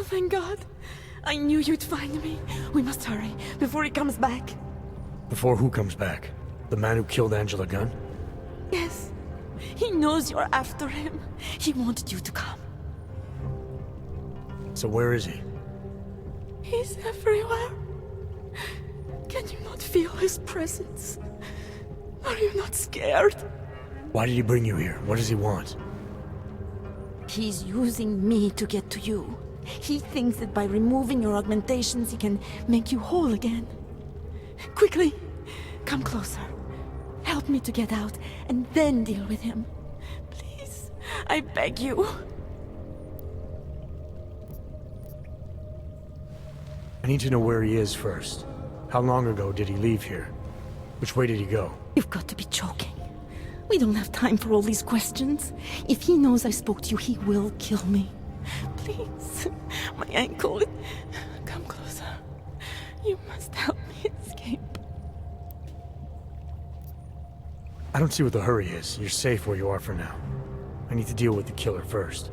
thank God. I knew you'd find me. We must hurry, before he comes back. Before who comes back? The man who killed Angela Gunn? Yes. He knows you're after him. He wanted you to come. So where is he? He's everywhere. Can you not feel his presence? Are you not scared? Why did he bring you here? What does he want? He's using me to get to you. He thinks that by removing your augmentations, he can make you whole again. Quickly, come closer. Help me to get out, and then deal with him. Please, I beg you. I need to know where he is first. How long ago did he leave here? Which way did he go? You've got to be joking. We don't have time for all these questions. If he knows I spoke to you, he will kill me. Please, my ankle. Come closer. You must help me escape. I don't see what the hurry is. You're safe where you are for now. I need to deal with the killer first.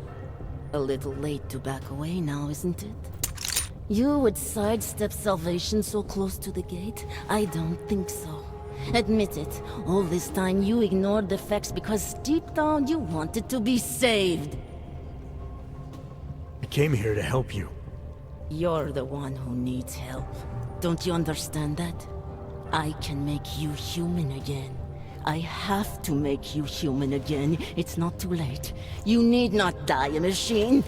A little late to back away now, isn't it? You would sidestep salvation so close to the gate? I don't think so. Admit it, all this time you ignored the facts because deep down you wanted to be saved. I came here to help you. You're the one who needs help. Don't you understand that? I can make you human again. I have to make you human again. It's not too late. You need not die a machine.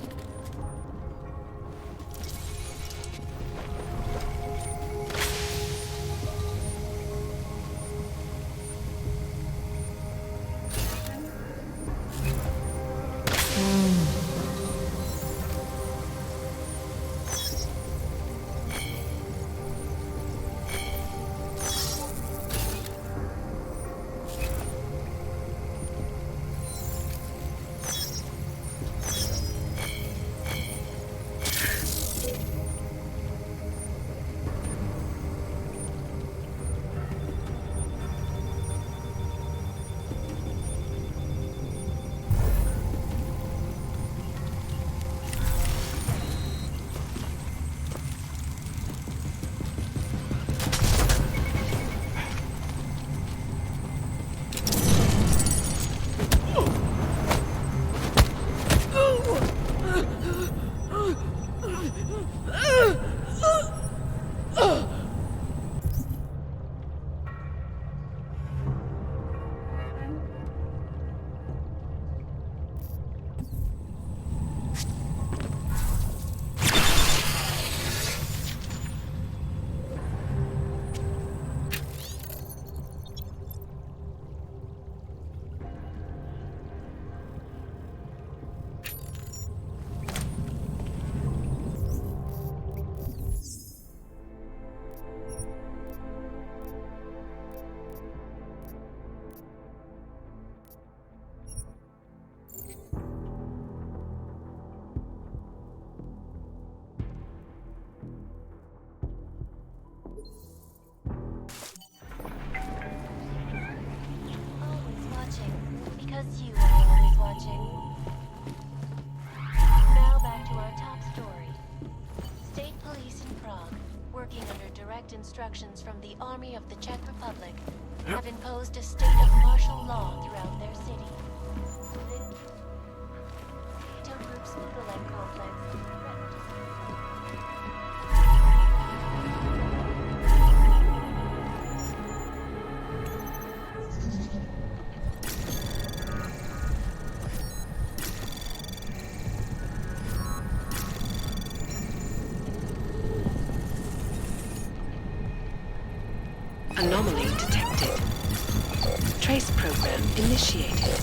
Instructions from the Army of the Czech Republic have imposed a state of martial law throughout their city. The NATO group's Nikolai complex threatened Anomaly detected. Trace program initiated.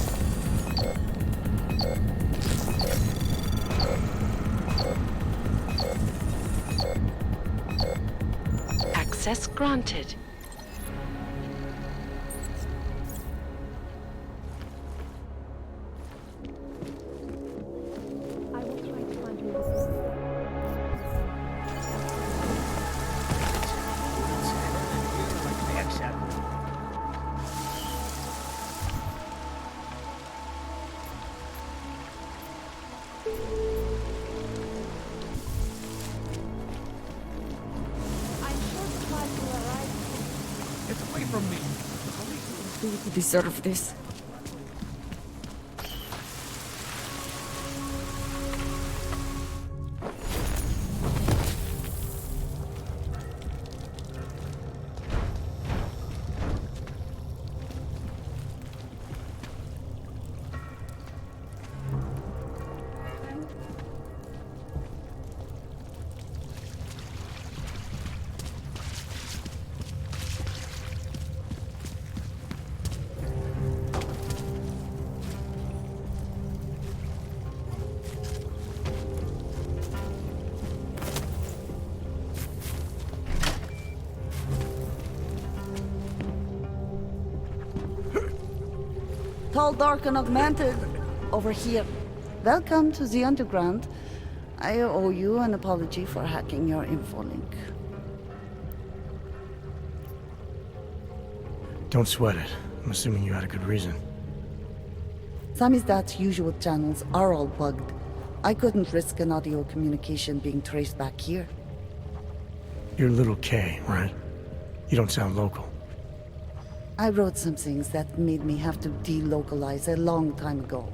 Access granted. Get away from me! You deserve this. Tall, dark, and augmented. Over here. Welcome to the underground. I owe you an apology for hacking your infolink. Don't sweat it. I'm assuming you had a good reason. Samizdat's usual channels are all bugged. I couldn't risk an audio communication being traced back here. You're Little K, right? You don't sound local. I wrote some things that made me have to delocalize a long time ago.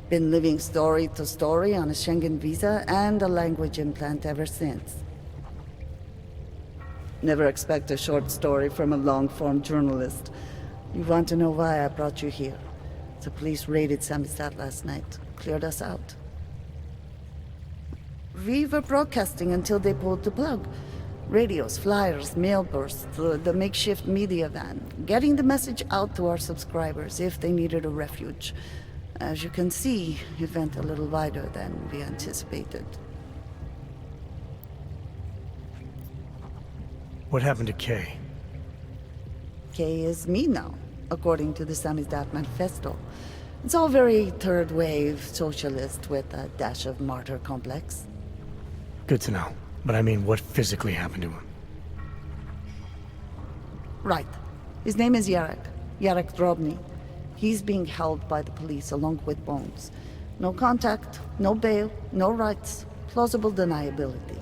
Been living story to story on a Schengen visa and a language implant ever since. Never expect a short story from a long-form journalist. You want to know why I brought you here? The police raided Samizdat last night. Cleared us out. We were broadcasting until they pulled the plug. Radios, flyers, mail bursts, the makeshift media van. Getting the message out to our subscribers if they needed a refuge. As you can see, it went a little wider than we anticipated. What happened to Kay? Kay is me now, according to the Samizdat Manifesto. It's all very third-wave socialist with a dash of martyr complex. Good to know. But I mean, what physically happened to him? Right. His name is Yarek. Yarek Drobny. He's being held by the police along with Bones. No contact, no bail, no rights. Plausible deniability.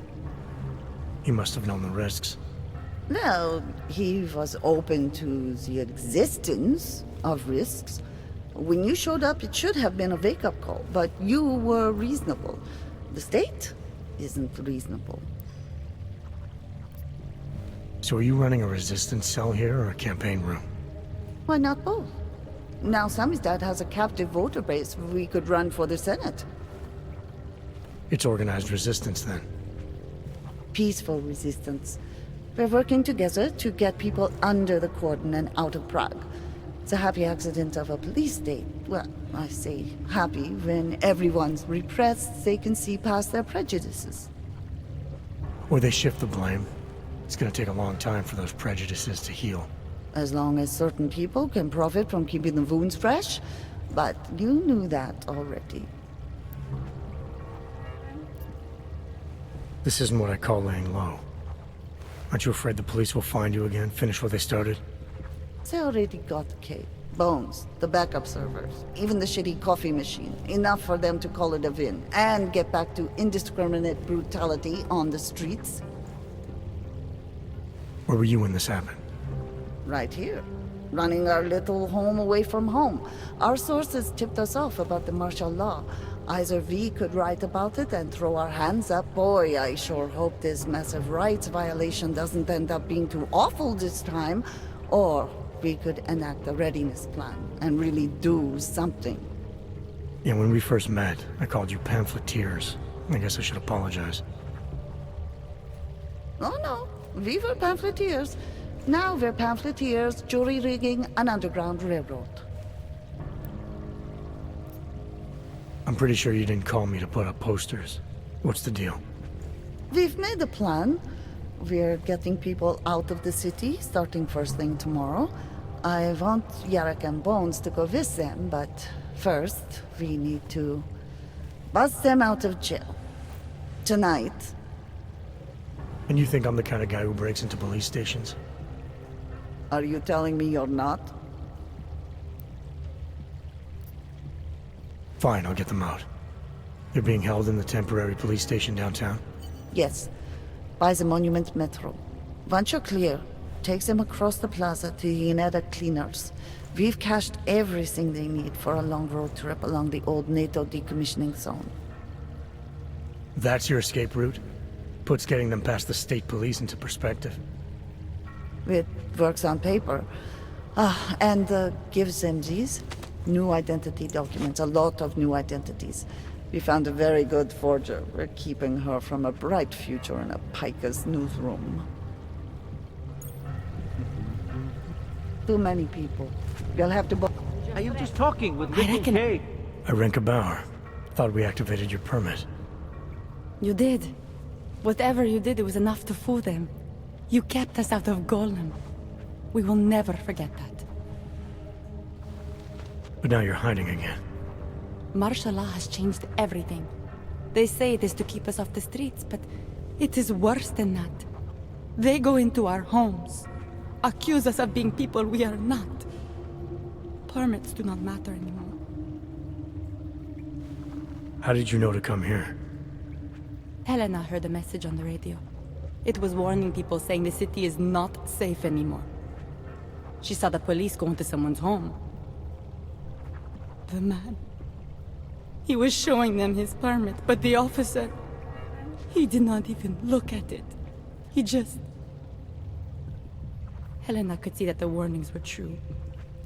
He must have known the risks. Well, he was open to the existence of risks. When you showed up, it should have been a wake-up call, but you were reasonable. The state isn't reasonable. So are you running a resistance cell here or a campaign room? Why not both? Now Samizdat has a captive voter base we could run for the Senate. It's organized resistance then. Peaceful resistance. We're working together to get people under the cordon and out of Prague. It's a happy accident of a police state. Well, I say happy when everyone's repressed, they can see past their prejudices. Or they shift the blame. It's gonna take a long time for those prejudices to heal. As long as certain people can profit from keeping the wounds fresh. But you knew that already. This isn't what I call laying low. Aren't you afraid the police will find you again, finish what they started? They already got Kate. Bones, the backup servers, even the shitty coffee machine. Enough for them to call it a win, and get back to indiscriminate brutality on the streets. Where were you when this happened? Right here. Running our little home away from home. Our sources tipped us off about the martial law. Either we could write about it and throw our hands up. Boy, I sure hope this massive rights violation doesn't end up being too awful this time. Or we could enact a readiness plan and really do something. Yeah, when we first met, I called you pamphleteers. I guess I should apologize. Oh no, we were pamphleteers. Now we're pamphleteers, jury-rigging an underground railroad. I'm pretty sure you didn't call me to put up posters. What's the deal? We've made a plan. We're getting people out of the city, starting first thing tomorrow. I want Yarek and Bones to go with them, but first, we need to bust them out of jail. Tonight. And you think I'm the kind of guy who breaks into police stations? Are you telling me you're not? Fine, I'll get them out. They're being held in the temporary police station downtown? Yes. By the Monument Metro. Once you're clear, takes them across the plaza to Hineda Cleaners. We've cached everything they need for a long road trip along the old NATO decommissioning zone. That's your escape route? Puts getting them past the state police into perspective. It works on paper. And gives them these new identity documents, a lot of new identities. We found a very good forger. We're keeping her from a bright future in a piker's newsroom. Too many people. You'll have to Are you just talking with I reckon... Irenka Bauer. Thought we activated your permit. You did. Whatever you did, it was enough to fool them. You kept us out of Golem. We will never forget that. But now you're hiding again. Martial law has changed everything. They say it is to keep us off the streets, but it is worse than that. They go into our homes, accuse us of being people we are not. Permits do not matter anymore. How did you know to come here? Helena heard a message on the radio. It was warning people, saying the city is not safe anymore. She saw the police go into someone's home. The man... He was showing them his permit, but the officer... He did not even look at it. He just... Helena could see that the warnings were true.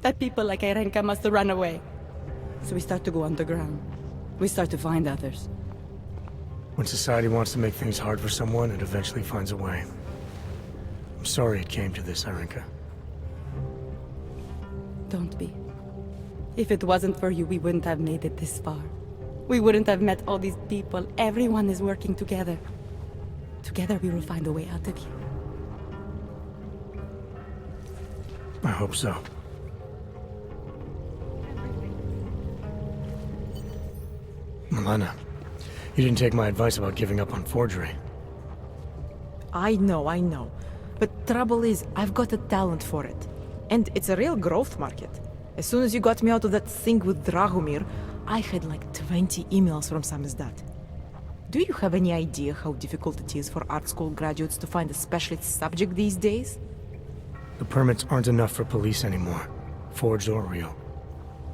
That people like Irenka must have run away. So we start to go underground. We start to find others. When society wants to make things hard for someone, it eventually finds a way. I'm sorry it came to this, Irenka. Don't be. If it wasn't for you, we wouldn't have made it this far. We wouldn't have met all these people. Everyone is working together. Together we will find a way out of here. I hope so. Milena, you didn't take my advice about giving up on forgery. I know. But trouble is, I've got a talent for it. And it's a real growth market. As soon as you got me out of that thing with Dragomir, I had like 20 emails from samizdat. Do you have any idea how difficult it is for art school graduates to find a specialist subject these days? The permits aren't enough for police anymore, forged or real.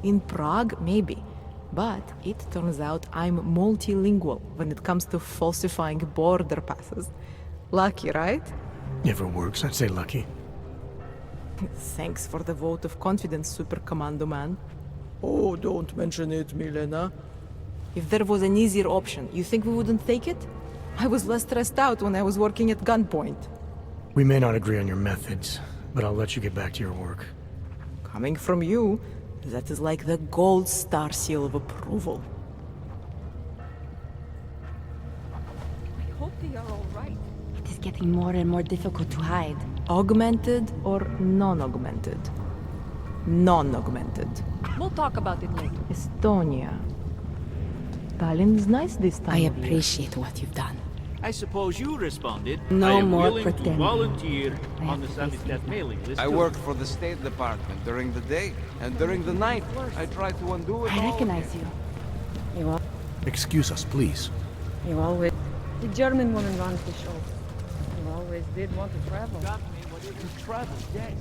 In Prague, maybe. But it turns out I'm multilingual when it comes to falsifying border passes. Lucky, right? If it works, I'd say lucky. Thanks for the vote of confidence, Super Commando Man. Oh, don't mention it, Milena. If there was an easier option, you think we wouldn't take it? I was less stressed out when I was working at gunpoint. We may not agree on your methods, but I'll let you get back to your work. Coming from you, that is like the gold star seal of approval. I hope they are all right. It is getting more and more difficult to hide. Augmented or non-augmented? Non-augmented. We'll talk about it later. Estonia. Tallinn's nice this time. I appreciate what you've done. I suppose you responded. No I am more willing pretending. to volunteer on the Samizdat mailing list. I work for the State Department during the day, and during the night, I try to undo it I all. recognize you. You are... Excuse us, please. You always... The German woman runs the show. You always did want to travel. To travel, yes.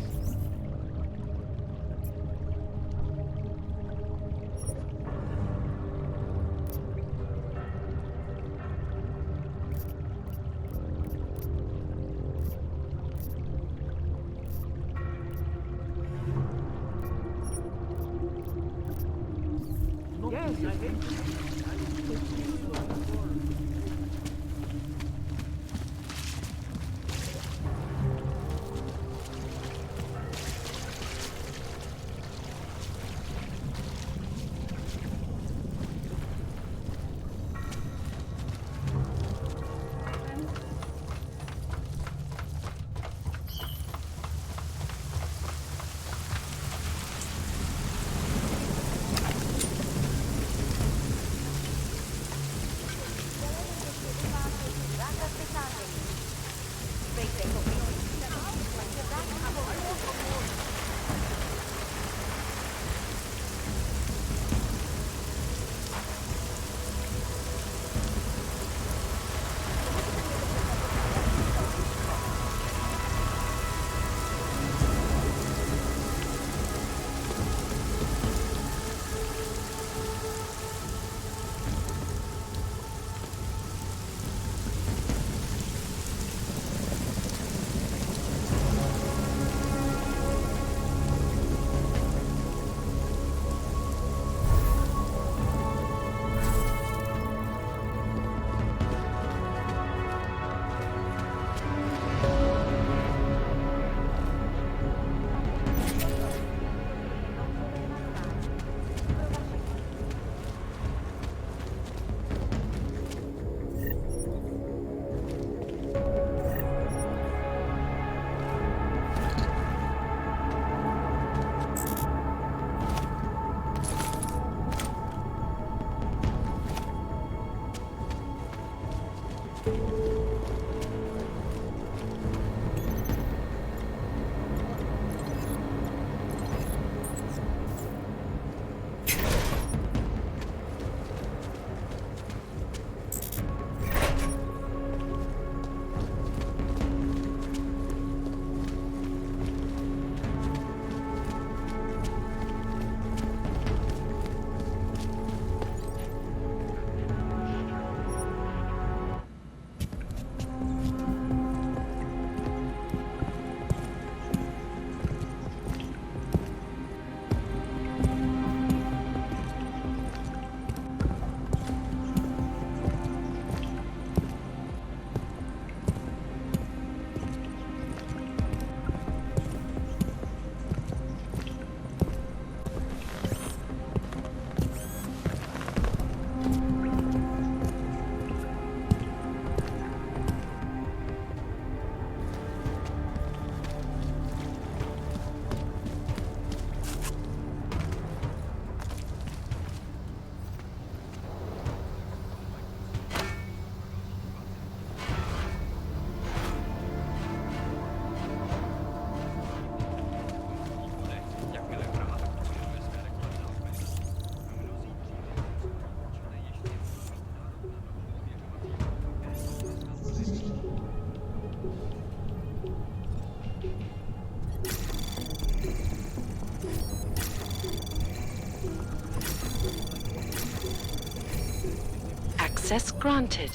Access granted.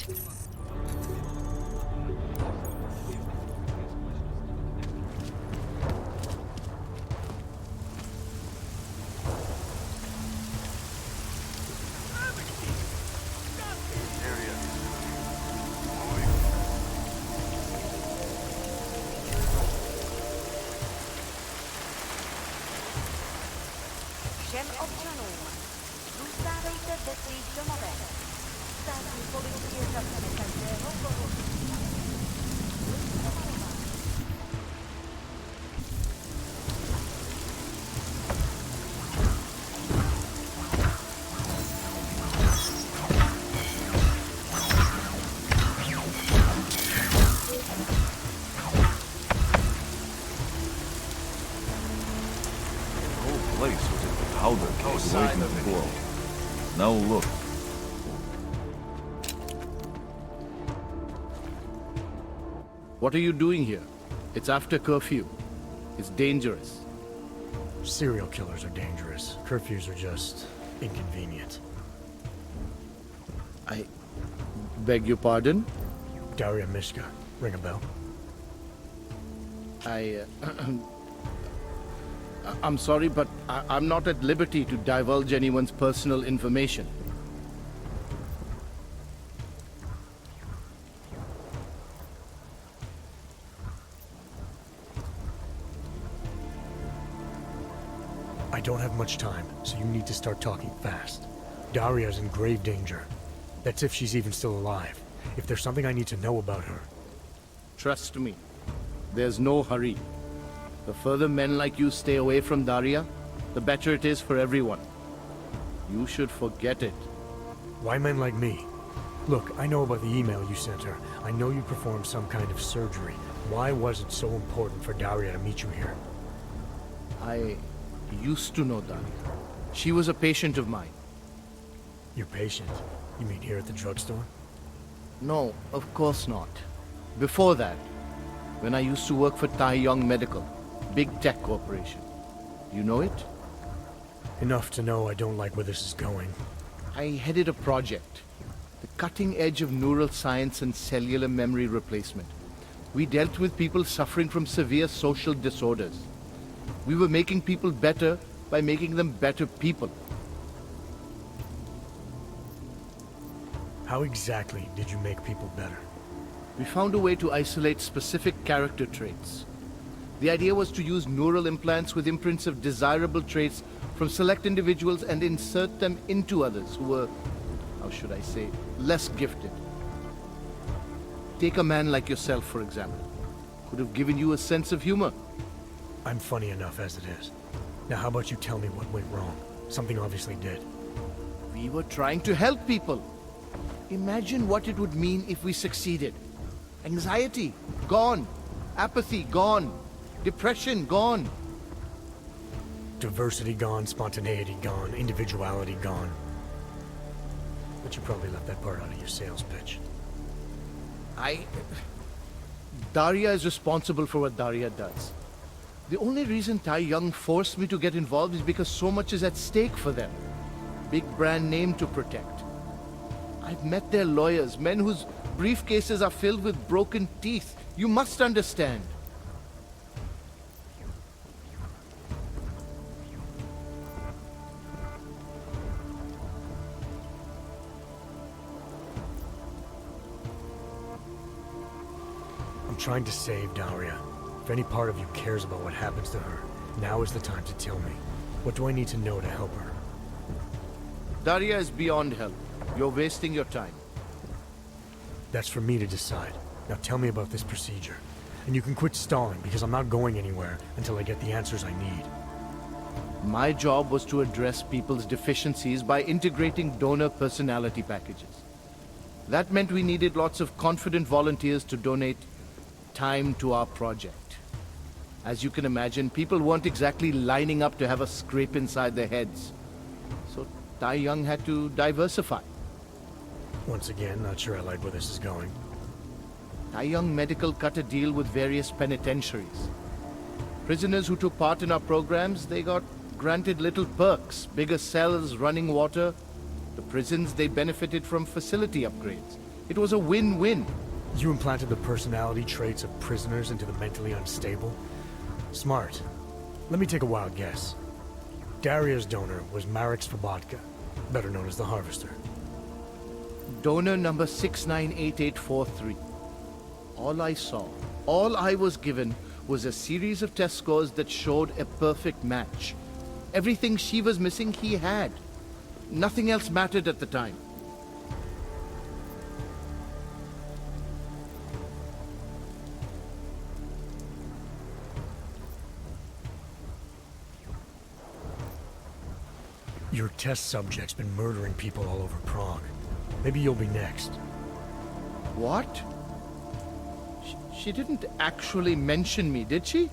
Všem občanům, zůstávejte ve svých domovech. Státní policie zavřeme každého, koho powder case waiting to blow. Now look. What are you doing here? It's after curfew. It's dangerous. Serial killers are dangerous. Curfews are just inconvenient. I beg your pardon? Daria Mishka. Ring a bell? I'm sorry, but I'm not at liberty to divulge anyone's personal information. I don't have much time, so you need to start talking fast. Daria's in grave danger. That's if she's even still alive. If there's something I need to know about her. Trust me, there's no hurry. The further men like you stay away from Daria, the better it is for everyone. You should forget it. Why men like me? Look, I know about the email you sent her. I know you performed some kind of surgery. Why was it so important for Daria to meet you here? I used to know Daria. She was a patient of mine. Your patient? You mean here at the drugstore? No, of course not. Before that, when I used to work for Tai Yong Medical, big tech corporation. You know it? Enough to know I don't like where this is going. I headed a project. The cutting edge of neural science and cellular memory replacement. We dealt with people suffering from severe social disorders. We were making people better by making them better people. How exactly did you make people better? We found a way to isolate specific character traits. The idea was to use neural implants with imprints of desirable traits from select individuals and insert them into others who were, how should I say, less gifted. Take a man like yourself, for example. Could have given you a sense of humor. I'm funny enough as it is. Now how about you tell me what went wrong? Something obviously did. We were trying to help people. Imagine what it would mean if we succeeded. Anxiety, gone. Apathy, gone. Depression, gone. Diversity gone, spontaneity gone, individuality gone. But you probably left that part out of your sales pitch. Daria is responsible for what Daria does. The only reason Tai Yong forced me to get involved is because so much is at stake for them. Big brand name to protect. I've met their lawyers, men whose briefcases are filled with broken teeth. You must understand. I'm trying to save Daria. If any part of you cares about what happens to her, now is the time to tell me. What do I need to know to help her? Daria is beyond help. You're wasting your time. That's for me to decide. Now tell me about this procedure. And you can quit stalling, because I'm not going anywhere until I get the answers I need. My job was to address people's deficiencies by integrating donor personality packages. That meant we needed lots of confident volunteers to donate time to our project. As you can imagine, people weren't exactly lining up to have a scrape inside their heads. So Tai Yong had to diversify. Once again, not sure I like where this is going. Tai Yong Medical cut a deal with various penitentiaries. Prisoners who took part in our programs, they got granted little perks, bigger cells, running water. The prisons, they benefited from facility upgrades. It was a win-win. You implanted the personality traits of prisoners into the mentally unstable? Smart. Let me take a wild guess. Daria's donor was Marek Svobotka, better known as the Harvester. Donor number 698843. All I saw, all I was given, was a series of test scores that showed a perfect match. Everything she was missing, he had. Nothing else mattered at the time. Your test subject's been murdering people all over Prague. Maybe you'll be next. What? She didn't actually mention me, did she?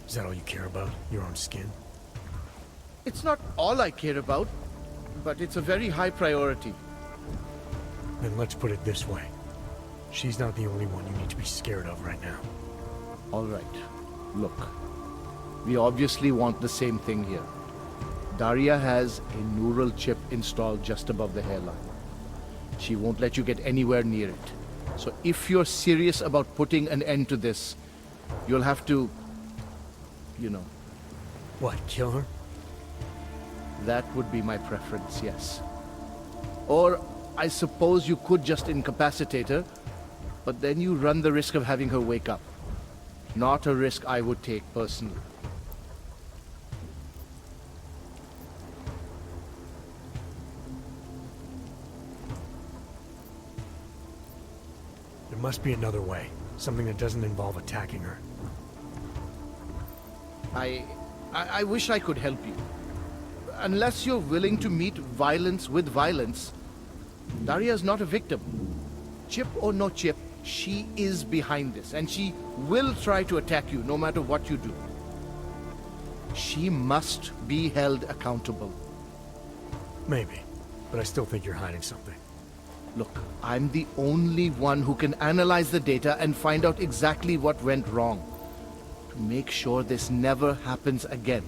Is that all you care about? Your own skin? It's not all I care about, but it's a very high priority. Then let's put it this way. She's not the only one you need to be scared of right now. All right. Look. We obviously want the same thing here. Daria has a neural chip installed just above the hairline. She won't let you get anywhere near it. So if you're serious about putting an end to this, you'll have to, you know. What, kill her? That would be my preference, yes. Or I suppose you could just incapacitate her, but then you run the risk of having her wake up. Not a risk I would take personally. There must be another way. Something that doesn't involve attacking her. I wish I could help you. Unless you're willing to meet violence with violence, Daria's not a victim. Chip or no chip, she is behind this, and she will try to attack you no matter what you do. She must be held accountable. Maybe, but I still think you're hiding something. Look, I'm the only one who can analyze the data and find out exactly what went wrong. To make sure this never happens again.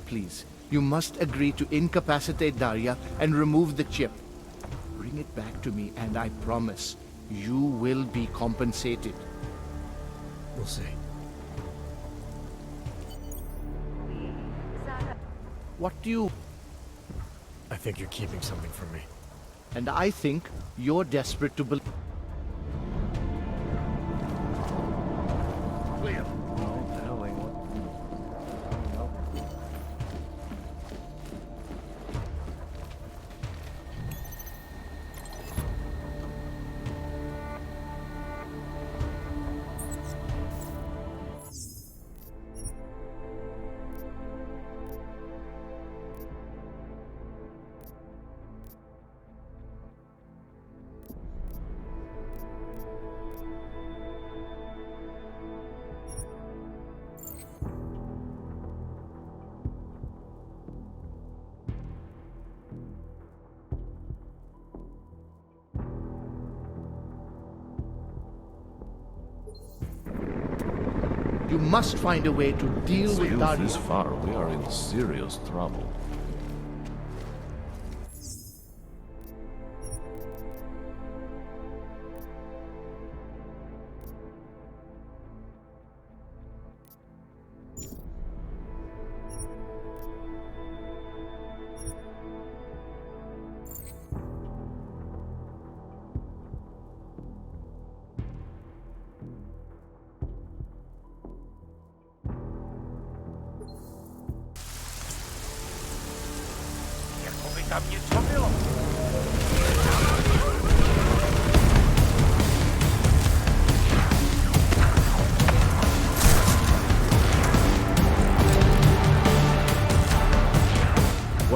Please, you must agree to incapacitate Daria and remove the chip. Bring it back to me and I promise you will be compensated. We'll see. What do you... I think you're keeping something from me. And I think you're desperate to believe... Clear. No telling what... You must find a way to deal with Sailed Daria. this far, we are in serious trouble.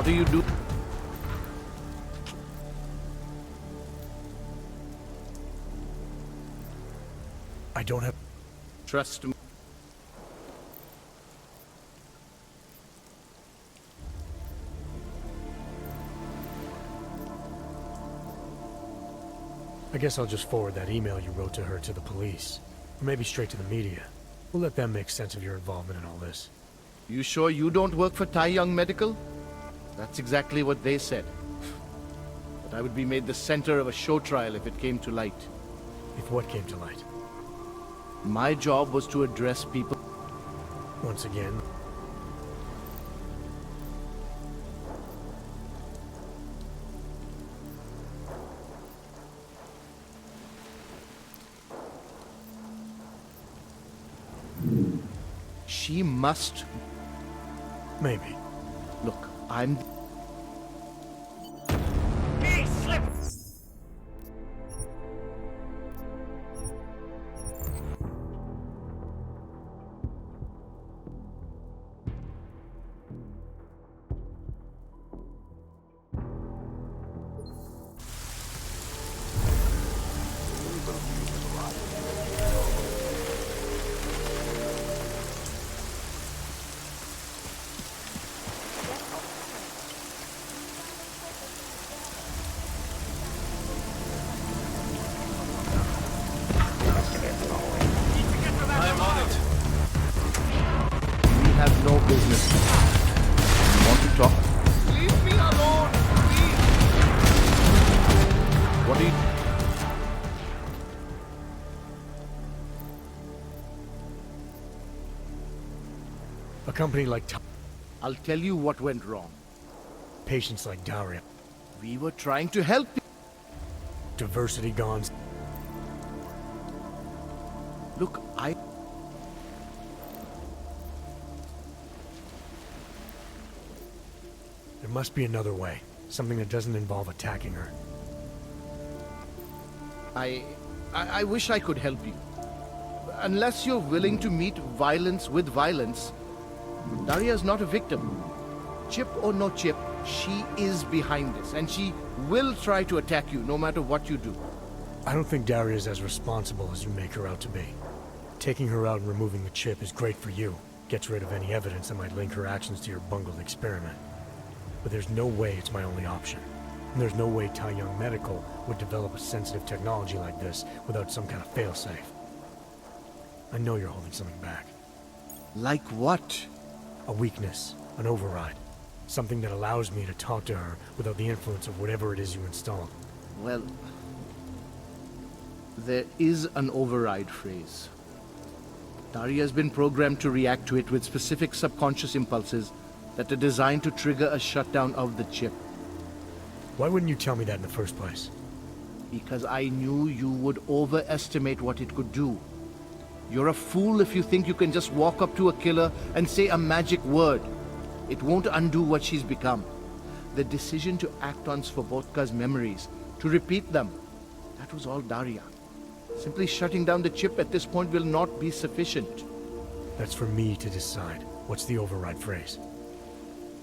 What do you do? I don't have... Trust me. I guess I'll just forward that email you wrote to her to the police. Or maybe straight to the media. We'll let them make sense of your involvement in all this. You sure you don't work for Tai Young Medical? That's exactly what they said. that I would be made the center of a show trial if it came to light. If what came to light? My job was to address people. Once again. She must. Maybe. Look, I'm... No business. You want to talk? Leave me alone, please! What are you... A company like I'll tell you what went wrong. Patients like Daria. We were trying to help you. Diversity gone. Look, There must be another way. Something that doesn't involve attacking her. I wish I could help you. Unless you're willing to meet violence with violence, Daria's not a victim. Chip or no chip, she is behind this, and she will try to attack you no matter what you do. I don't think Daria's as responsible as you make her out to be. Taking her out and removing the chip is great for you. Gets rid of any evidence that might link her actions to your bungled experiment. But there's no way it's my only option. And there's no way Tai Young Medical would develop a sensitive technology like this without some kind of failsafe. I know you're holding something back. Like what? A weakness, an override. Something that allows me to talk to her without the influence of whatever it is you installed. Well, there is an override phrase. Daria's been programmed to react to it with specific subconscious impulses that are designed to trigger a shutdown of the chip. Why wouldn't you tell me that in the first place? Because I knew you would overestimate what it could do. You're a fool if you think you can just walk up to a killer and say a magic word. It won't undo what she's become. The decision to act on Svobodka's memories, to repeat them, that was all Daria. Simply shutting down the chip at this point will not be sufficient. That's for me to decide. What's the override phrase?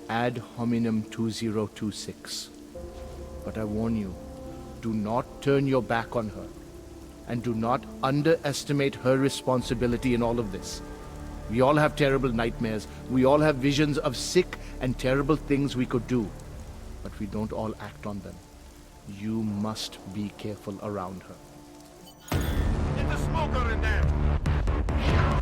Ad hominem 2026. But I warn you, do not turn your back on her. And do not underestimate her responsibility in all of this. We all have terrible nightmares. We all have visions of sick and terrible things we could do. But we don't all act on them. You must be careful around her. Get the smoker in there!